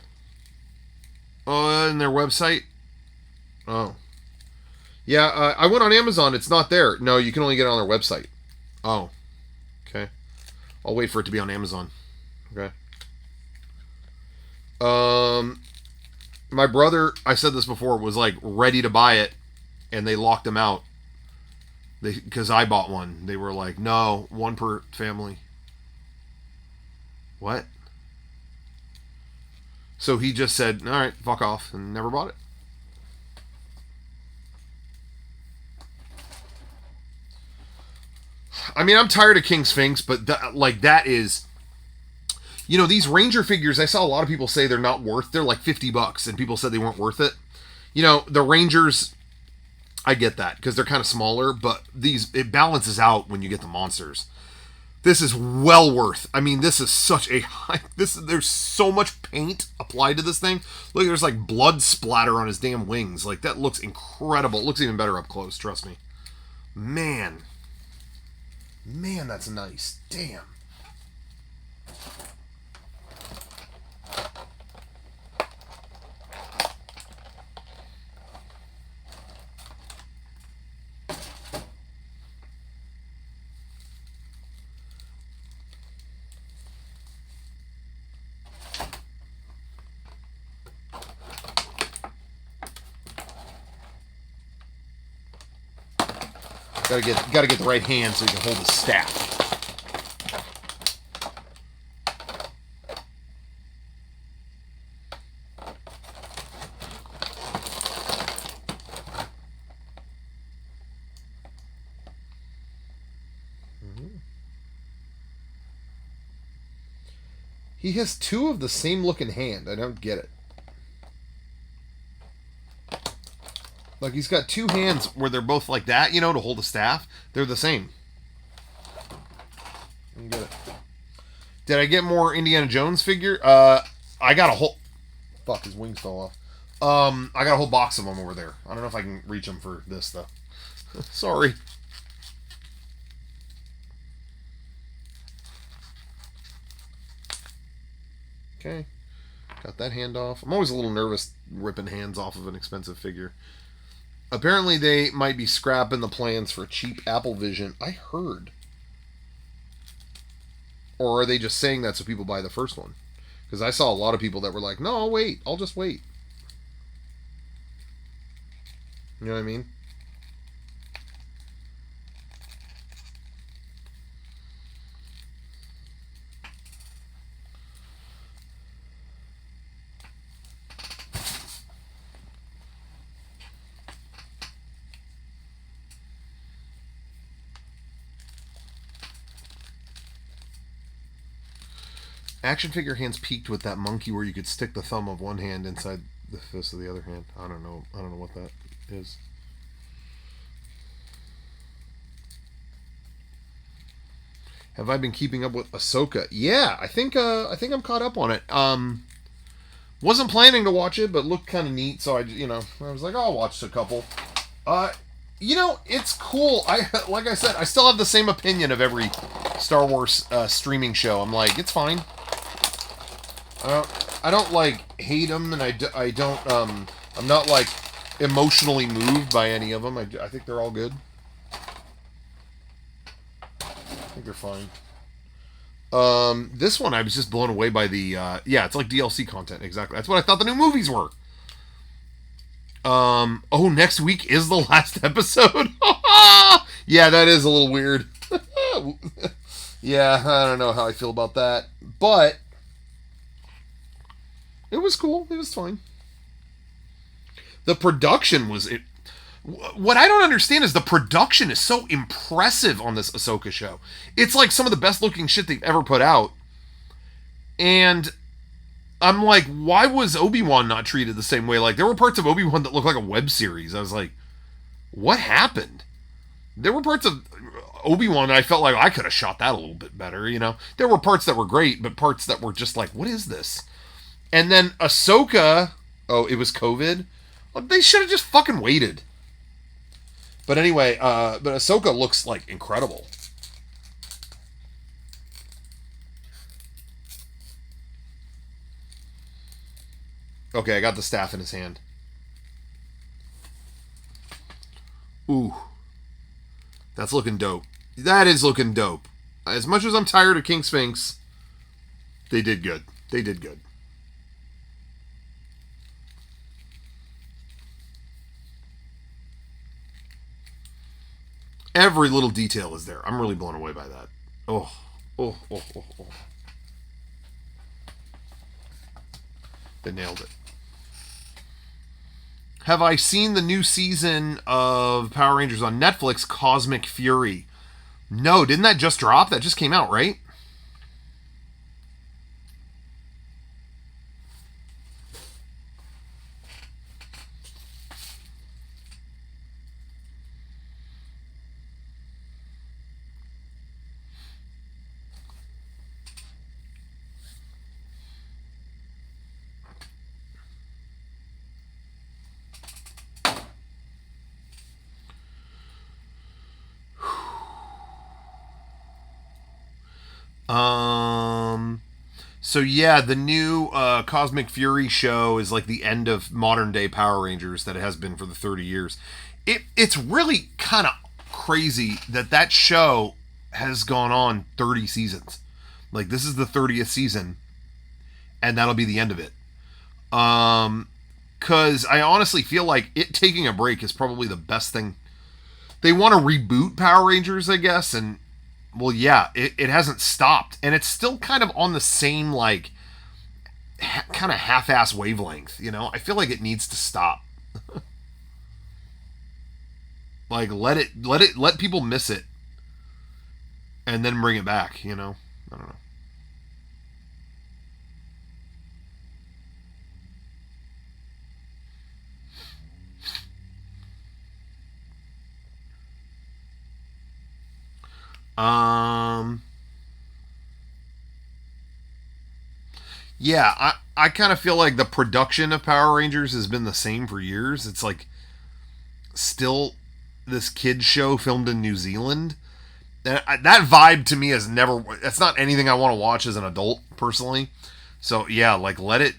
On their website? Oh. Yeah, I went on Amazon. It's not there. No, you can only get it on their website. Oh. Okay. I'll wait for it to be on Amazon. Okay. My brother, I said this before, was like ready to buy it, and they locked him out. Because I bought one. They were like, no, one per family. What? So he just said, all right, fuck off, and never bought it. I mean, I'm tired of King Sphinx, but that is, you know, these Ranger figures, I saw a lot of people say they're not worth, they're like $50, and people said they weren't worth it. You know, the Rangers, I get that, because they're kind of smaller, but it balances out when you get the monsters. This is well worth. I mean, this is such a high... There's so much paint applied to this thing. Look, there's like blood splatter on his damn wings. Like, that looks incredible. It looks even better up close, trust me. Man. Man, that's nice. Damn. Gotta get the right hand so you can hold the staff. He has two of the same looking hand. I don't get it. Like, he's got two hands where they're both like that, you know, to hold a staff. They're the same. I don't get it. Did I get more Indiana Jones figure? I got a whole... Fuck, his wings fell off. I got a whole box of them over there. I don't know if I can reach them for this, though. Sorry. Okay. Got that hand off. I'm always a little nervous ripping hands off of an expensive figure. Apparently, they might be scrapping the plans for cheap Apple Vision. I heard. Or are they just saying that so people buy the first one? Because I saw a lot of people that were like, no, I'll wait. I'll just wait. You know what I mean? Action figure hands peaked with that monkey where you could stick the thumb of one hand inside the fist of the other hand. I don't know. I don't know what that is. Have I been keeping up with Ahsoka? Yeah, I think I'm caught up on it. Wasn't planning to watch it, but looked kind of neat, so I was like, oh, I'll watch a couple. Uh, it's cool. Like I said, I still have the same opinion of every Star Wars streaming show. I'm like, it's fine. I don't like hate them, and I don't I'm not like emotionally moved by any of them. I think they're all good. I think they're fine. This one I was just blown away by the it's like DLC content, exactly. That's what I thought the new movies were. Next week is the last episode. Yeah, that is a little weird. Yeah, I don't know how I feel about that, but it was cool. It was fine. The production was it. What I don't understand is the production is so impressive on this Ahsoka show. It's like some of the best looking shit they've ever put out. And I'm like, why was Obi-Wan not treated the same way? Like, there were parts of Obi-Wan that looked like a web series. I was like, what happened? There were parts of Obi-Wan I felt like I could have shot that a little bit better, you know? There were parts that were great, but parts that were just like, what is this? And then Ahsoka, it was COVID? Well, they should have just fucking waited. But anyway, but Ahsoka looks like incredible. Okay, I got the staff in his hand. Ooh. That's looking dope. That is looking dope. As much as I'm tired of King Sphinx, they did good. They did good. Every little detail is there. I'm really blown away by that. Oh. They nailed it. Have I seen the new season of Power Rangers on Netflix, Cosmic Fury? No, didn't that just drop? That just came out, right? So yeah, the new Cosmic Fury show is like the end of modern day Power Rangers that it has been for the 30 years. It's really kind of crazy that show has gone on 30 seasons. Like, this is the 30th season, and that'll be the end of it. Because I honestly feel like it taking a break is probably the best thing. They want to reboot Power Rangers, I guess, and well, yeah, it hasn't stopped, and it's still kind of on the same like kind of half-ass wavelength. You know, I feel like it needs to stop. Like, let people miss it, and then bring it back. You know, I don't know. Yeah, I kind of feel like the production of Power Rangers has been the same for years. It's like still this kids show filmed in New Zealand. That vibe to me is never. That's not anything I want to watch as an adult personally. So yeah, like let it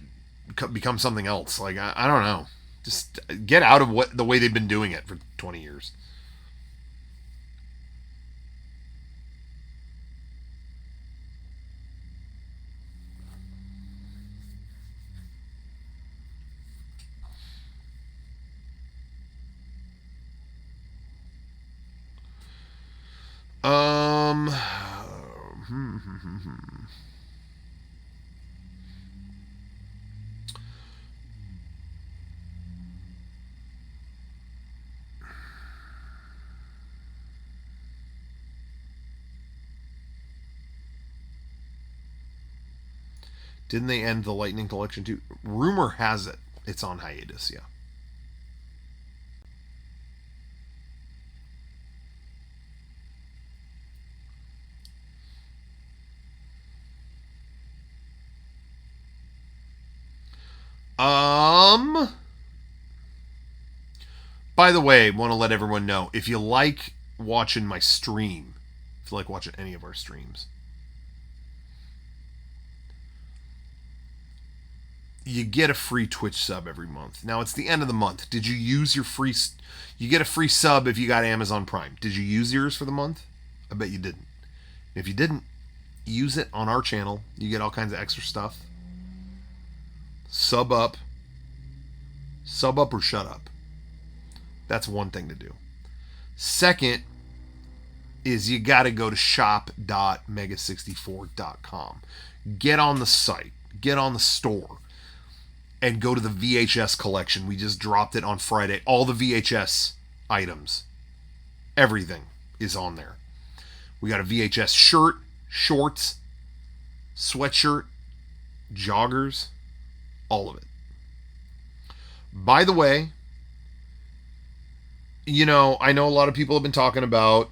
become something else. Like I don't know, just get out of what the way they've been doing it for 20 years. Um, didn't they end the Lightning Collection too? Rumor has it it's on hiatus. Yeah. Um. By the way, want to let everyone know if you like watching my stream, if you like watching any of our streams, you get a free Twitch sub every month. Now it's the end of the month. Did you use your free? You get a free sub if you got Amazon Prime. Did you use yours for the month? I bet you didn't. If you didn't, use it on our channel. You get all kinds of extra stuff. Sub up. Sub up or shut up. That's one thing to do. Second is you got to go to shop.mega64.com. Get on the site. Get on the store. And go to the VHS collection. We just dropped it on Friday. All the VHS items. Everything is on there. We got a VHS shirt, shorts, sweatshirt, joggers, all of it. By the way, I know a lot of people have been talking about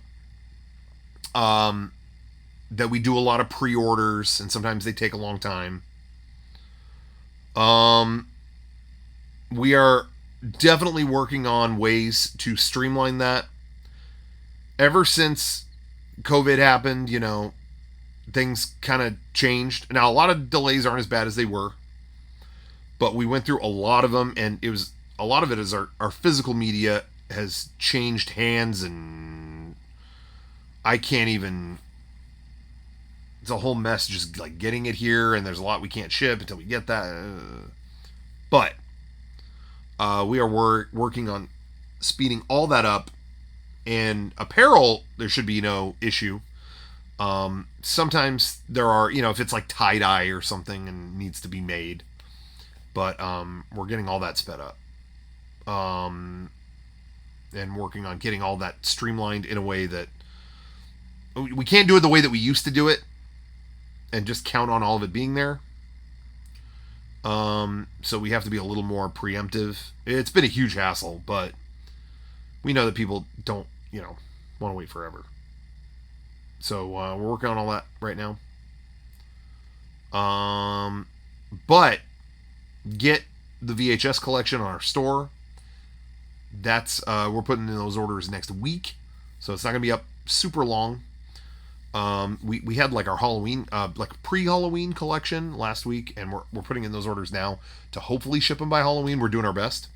that we do a lot of pre-orders and sometimes they take a long time. We are definitely working on ways to streamline that. Ever since COVID happened, things kind of changed. Now, a lot of delays aren't as bad as they were, but we went through a lot of them, and a lot of it is our physical media has changed hands, and I can't even. It's a whole mess just like getting it here, and there's a lot we can't ship until we get that. But we are working on speeding all that up. And apparel, there should be no issue. Sometimes there are, if it's like tie-dye or something and needs to be made. But we're getting all that sped up. And working on getting all that streamlined in a way that we can't do it the way that we used to do it and just count on all of it being there. So we have to be a little more preemptive. It's been a huge hassle, but we know that people don't, want to wait forever. So we're working on all that right now. But get the VHS collection on our store. That's we're putting in those orders next week, so it's not gonna be up super long. We had like our Halloween, like pre-Halloween collection last week, and we're putting in those orders now to hopefully ship them by Halloween. We're doing our best.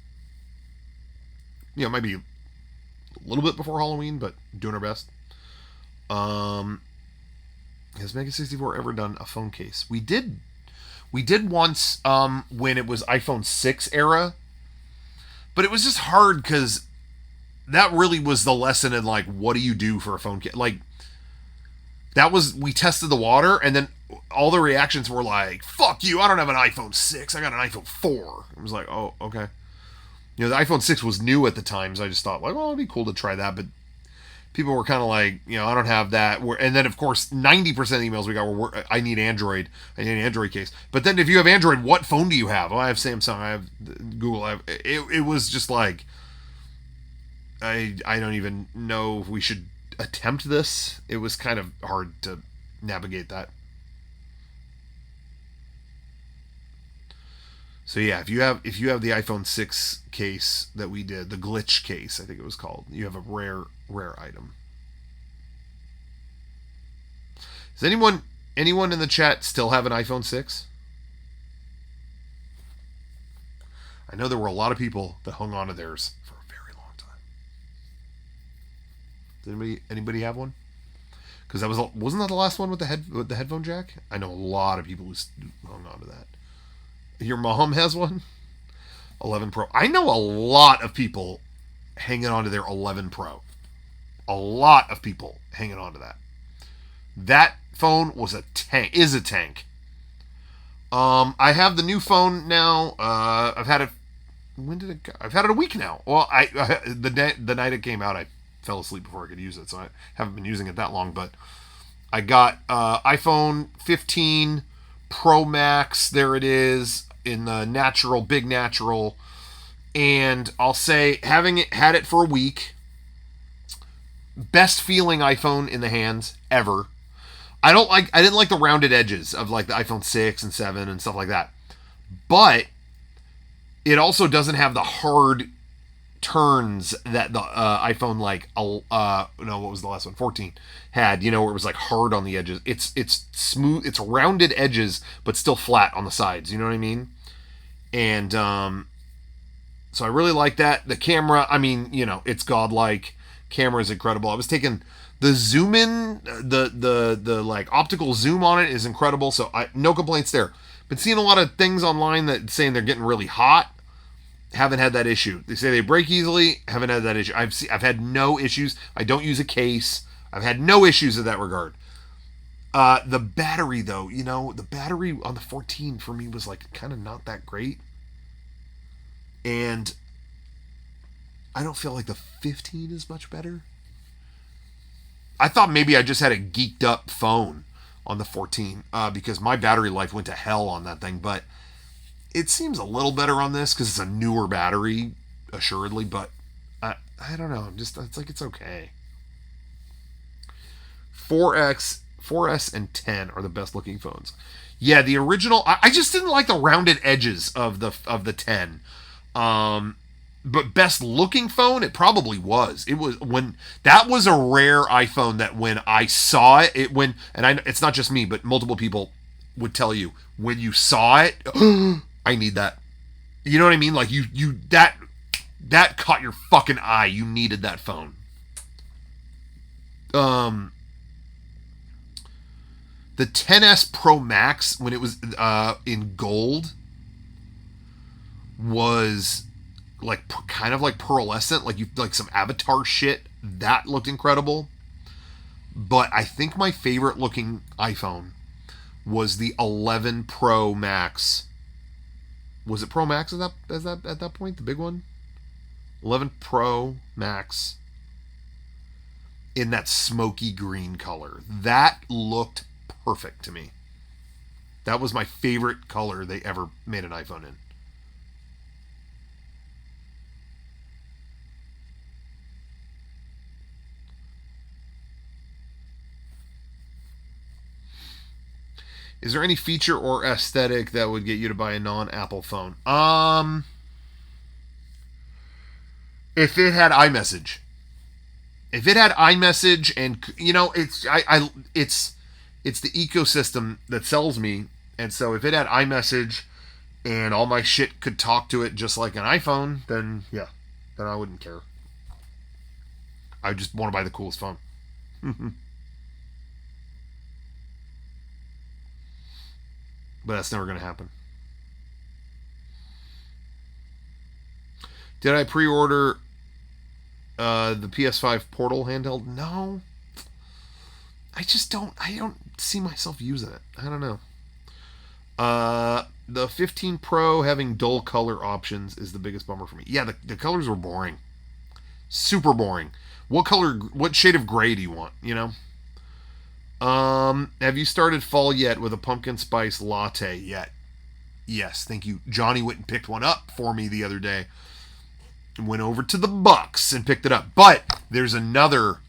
It might be a little bit before Halloween, but doing our best. Has Mega 64 ever done a phone case? We did once when it was iPhone 6 era, but it was just hard because that really was the lesson in like what do you do for a phone case. Like that was, we tested the water, and then all the reactions were like, fuck you, I don't have an iPhone 6, I got an iPhone 4. It was like, oh, okay. The iPhone 6 was new at the time, so I just thought, like, well, it'd be cool to try that, but people were kind of like, I don't have that. And then, of course, 90% of the emails we got were, I need Android. I need an Android case. But then if you have Android, what phone do you have? Oh, I have Samsung, I have Google. It was just like, I don't even know if we should attempt this. It was kind of hard to navigate that. So yeah, if you have the iPhone 6 case that we did, the glitch case, I think it was called, you have a rare item. Does anyone in the chat still have an iPhone 6? I know there were a lot of people that hung on to theirs for a very long time. Did anybody have one? Because that wasn't that the last one with the headphone jack? I know a lot of people who hung on to that. Your mom has one? 11 Pro. I know a lot of people hanging on to their 11 Pro. A lot of people hanging on to that. That phone was a tank. Is a tank. I have the new phone now. I've had it. When did it go? I've had it a week now. Well, the night it came out, I fell asleep before I could use it, so I haven't been using it that long. But I got iPhone 15 Pro Max. There it is in the natural, big natural. And I'll say, had it for a week, best feeling iPhone in the hands ever. I didn't like the rounded edges of like the iPhone 6 and 7 and stuff like that. But it also doesn't have the hard turns that the iPhone no, what was the last one? 14 had, where it was like hard on the edges. It's smooth, it's rounded edges but still flat on the sides, you know what I mean? And so I really like that. The camera, I mean, it's godlike. Camera is incredible. I was taking the zoom in, the like optical zoom on it is incredible. So no complaints there. Been seeing a lot of things online that saying they're getting really hot. Haven't had that issue. They say they break easily. Haven't had that issue. I've had no issues. I don't use a case. I've had no issues in that regard. The battery though, the battery on the 14 for me was like kind of not that great. And I don't feel like the 15 is much better. I thought maybe I just had a geeked up phone on the 14 because my battery life went to hell on that thing. But it seems a little better on this because it's a newer battery, assuredly. But I don't know. It's like it's okay. 4S and 10 are the best looking phones. Yeah, the original. I just didn't like the rounded edges of the 10. But best looking phone, it probably was. It was when that was a rare iPhone that when I saw it, it's not just me, but multiple people would tell you when you saw it, I need that. You know what I mean? Like that caught your fucking eye. You needed that phone. The 10s Pro Max when it was in gold was like kind of like pearlescent, like some Avatar shit. That looked incredible. But I think my favorite looking iPhone was the 11 Pro Max. Was it Pro Max at that point? The big one? 11 Pro Max in that smoky green color. That looked perfect to me. That was my favorite color they ever made an iPhone in. Is there any feature or aesthetic that would get you to buy a non-Apple phone? If it had iMessage. If it had iMessage and it's the ecosystem that sells me, and so if it had iMessage and all my shit could talk to it just like an iPhone, then yeah, then I wouldn't care. I just want to buy the coolest phone. But that's never going to happen. Did I pre-order the PS5 Portal handheld? No. I don't see myself using it. I don't know. The 15 Pro having dull color options is the biggest bummer for me. Yeah, the colors were boring. Super boring. What shade of gray do you want, Have you started fall yet with a pumpkin spice latte yet? Yes, thank you. Johnny went and picked one up for me the other day. Went over to the Bucks and picked it up. But there's another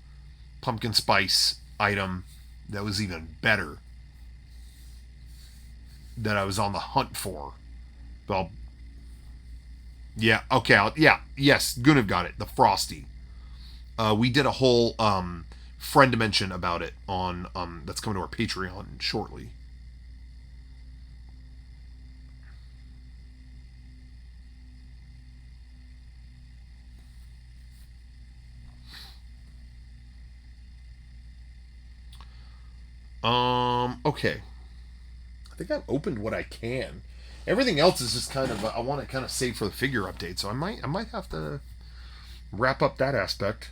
pumpkin spice item that was even better that I was on the hunt for. Well, yeah, okay, yes, Gunav got it. The Frosty. We did a whole friend dimension about it on that's coming to our Patreon shortly. Okay. I think I've opened what I can. Everything else is just kind of I want to kind of save for the figure update, so I might have to wrap up that aspect.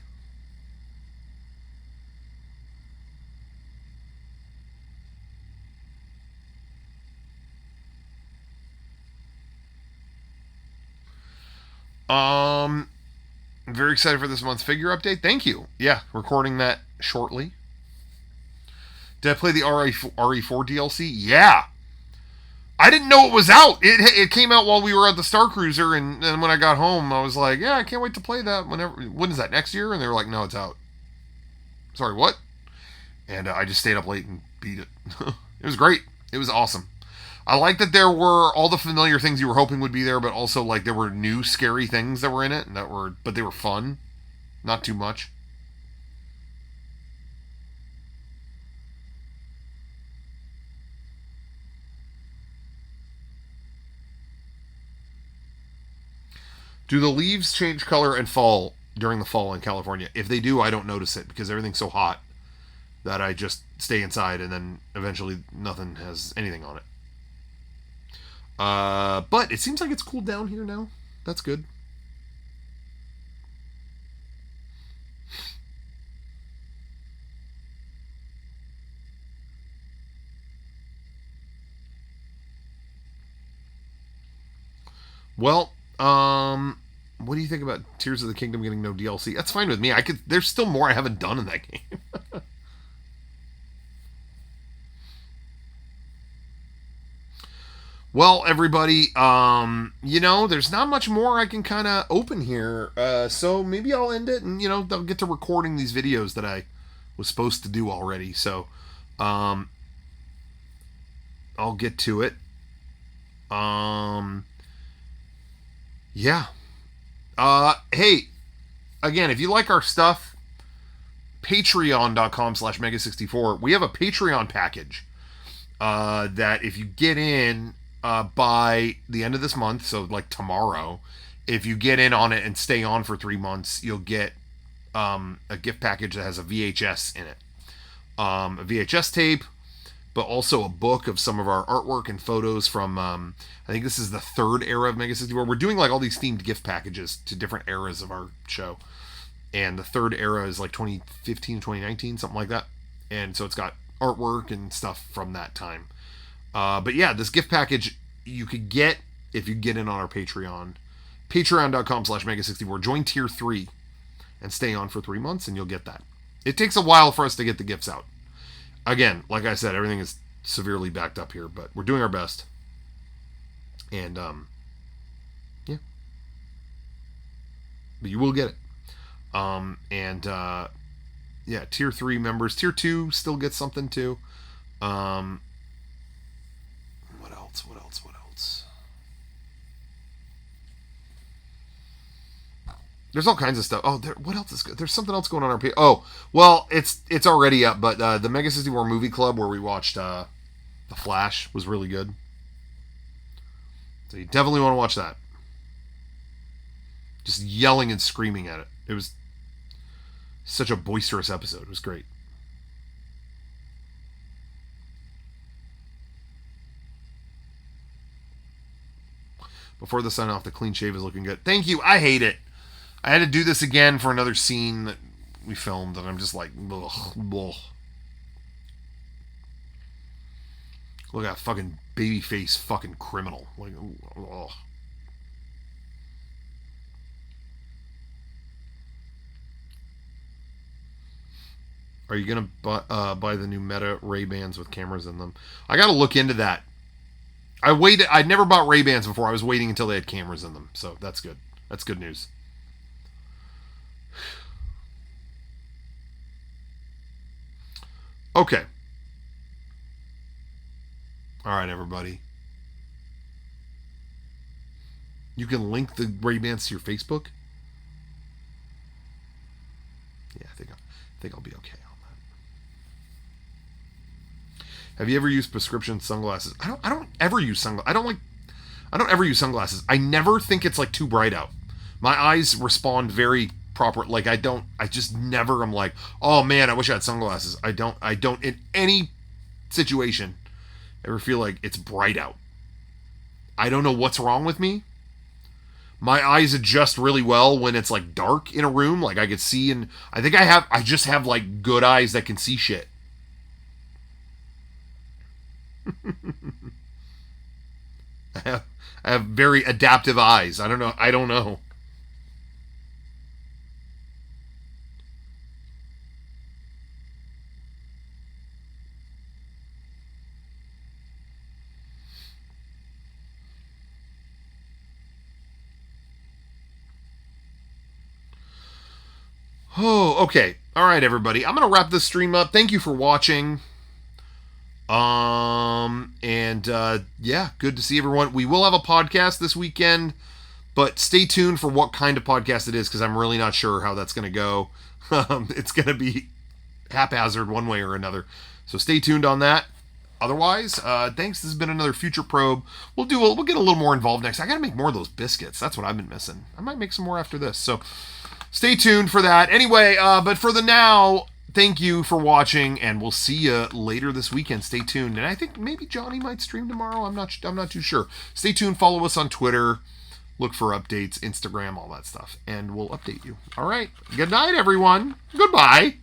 I'm very excited for this month's figure update. Thank you. Yeah, recording that shortly. Did I play the RE4 DLC? Yeah. I didn't know it was out. It came out while we were at the Star Cruiser, and then when I got home, I was like, yeah, I can't wait to play that. When is that, next year? And they were like, no, it's out. Sorry, what? And I just stayed up late and beat it. It was great. It was awesome. I like that there were all the familiar things you were hoping would be there, but also like there were new scary things that were in it, but they were fun, not too much. Do the leaves change color and fall during the fall in California? If they do, I don't notice it because everything's so hot that I just stay inside and then eventually nothing has anything on it. But it seems like it's cooled down here now. That's good. Well, what do you think about Tears of the Kingdom getting no DLC? That's fine with me. There's still more I haven't done in that game. Well, everybody, there's not much more I can kind of open here. So maybe I'll end it, and they'll get to recording these videos that I was supposed to do already. So, I'll get to it. Yeah. Hey, again, if you like our stuff, patreon.com/mega64. We have a Patreon package that if you get in by the end of this month, so like tomorrow, if you get in on it and stay on for 3 months, you'll get a gift package that has a VHS in it. A VHS tape, but also a book of some of our artwork and photos from, I think this is the third era of Mega 64. We're doing like all these themed gift packages to different eras of our show. And the third era is like 2015, 2019, something like that. And so it's got artwork and stuff from that time. But yeah, this gift package you could get if you get in on our Patreon. Patreon.com/Mega64. Join Tier 3 and stay on for 3 months and you'll get that. It takes a while for us to get the gifts out. Again, like I said, everything is severely backed up here, but we're doing our best. And, yeah. But you will get it. Yeah, Tier 3 members. Tier 2 still gets something too. What else? There's all kinds of stuff. Oh, what else is good? There's something else going on our page. Oh, well, it's already up, but the Mega 64 Movie Club where we watched The Flash was really good. So you definitely want to watch that. Just yelling and screaming at it. It was such a boisterous episode. It was great. Before the sign off, the clean shave is looking good. Thank you. I hate it. I had to do this again for another scene that we filmed, and I'm just like, ugh, ugh. Look at that fucking babyface fucking criminal. Like, ugh. Are you gonna buy the new Meta Ray-Bans with cameras in them? I gotta look into that. I'd never bought Ray-Bans before. I was waiting until they had cameras in them, so that's good. That's good news. Okay. All right, everybody. You can link the Ray-Bans to your Facebook. Yeah, I think I'll be okay on that. Have you ever used prescription sunglasses? I don't ever use sunglasses. I don't ever use sunglasses. I never think it's like too bright out. My eyes respond very proper. Like I just never am like, oh man, I wish I had sunglasses. I don't in any situation. Ever feel like it's bright out? I don't know what's wrong with me. My eyes adjust really well when it's like dark in a room, like I could see, and I think I just have like good eyes that can see shit. I have very adaptive eyes. I don't know. I don't know. Oh, okay. All right, everybody. I'm gonna wrap this stream up. Thank you for watching. And yeah, good to see everyone. We will have a podcast this weekend, but stay tuned for what kind of podcast it is because I'm really not sure how that's gonna go. It's gonna be haphazard one way or another. So stay tuned on that. Otherwise, thanks. This has been another Future Probe. We'll get a little more involved next. I gotta make more of those biscuits. That's what I've been missing. I might make some more after this. So stay tuned for that. Anyway, but for the now, thank you for watching, and we'll see you later this weekend. Stay tuned, and I think maybe Johnny might stream tomorrow. I'm not too sure. Stay tuned. Follow us on Twitter. Look for updates, Instagram, all that stuff, and we'll update you. All right. Good night, everyone. Goodbye.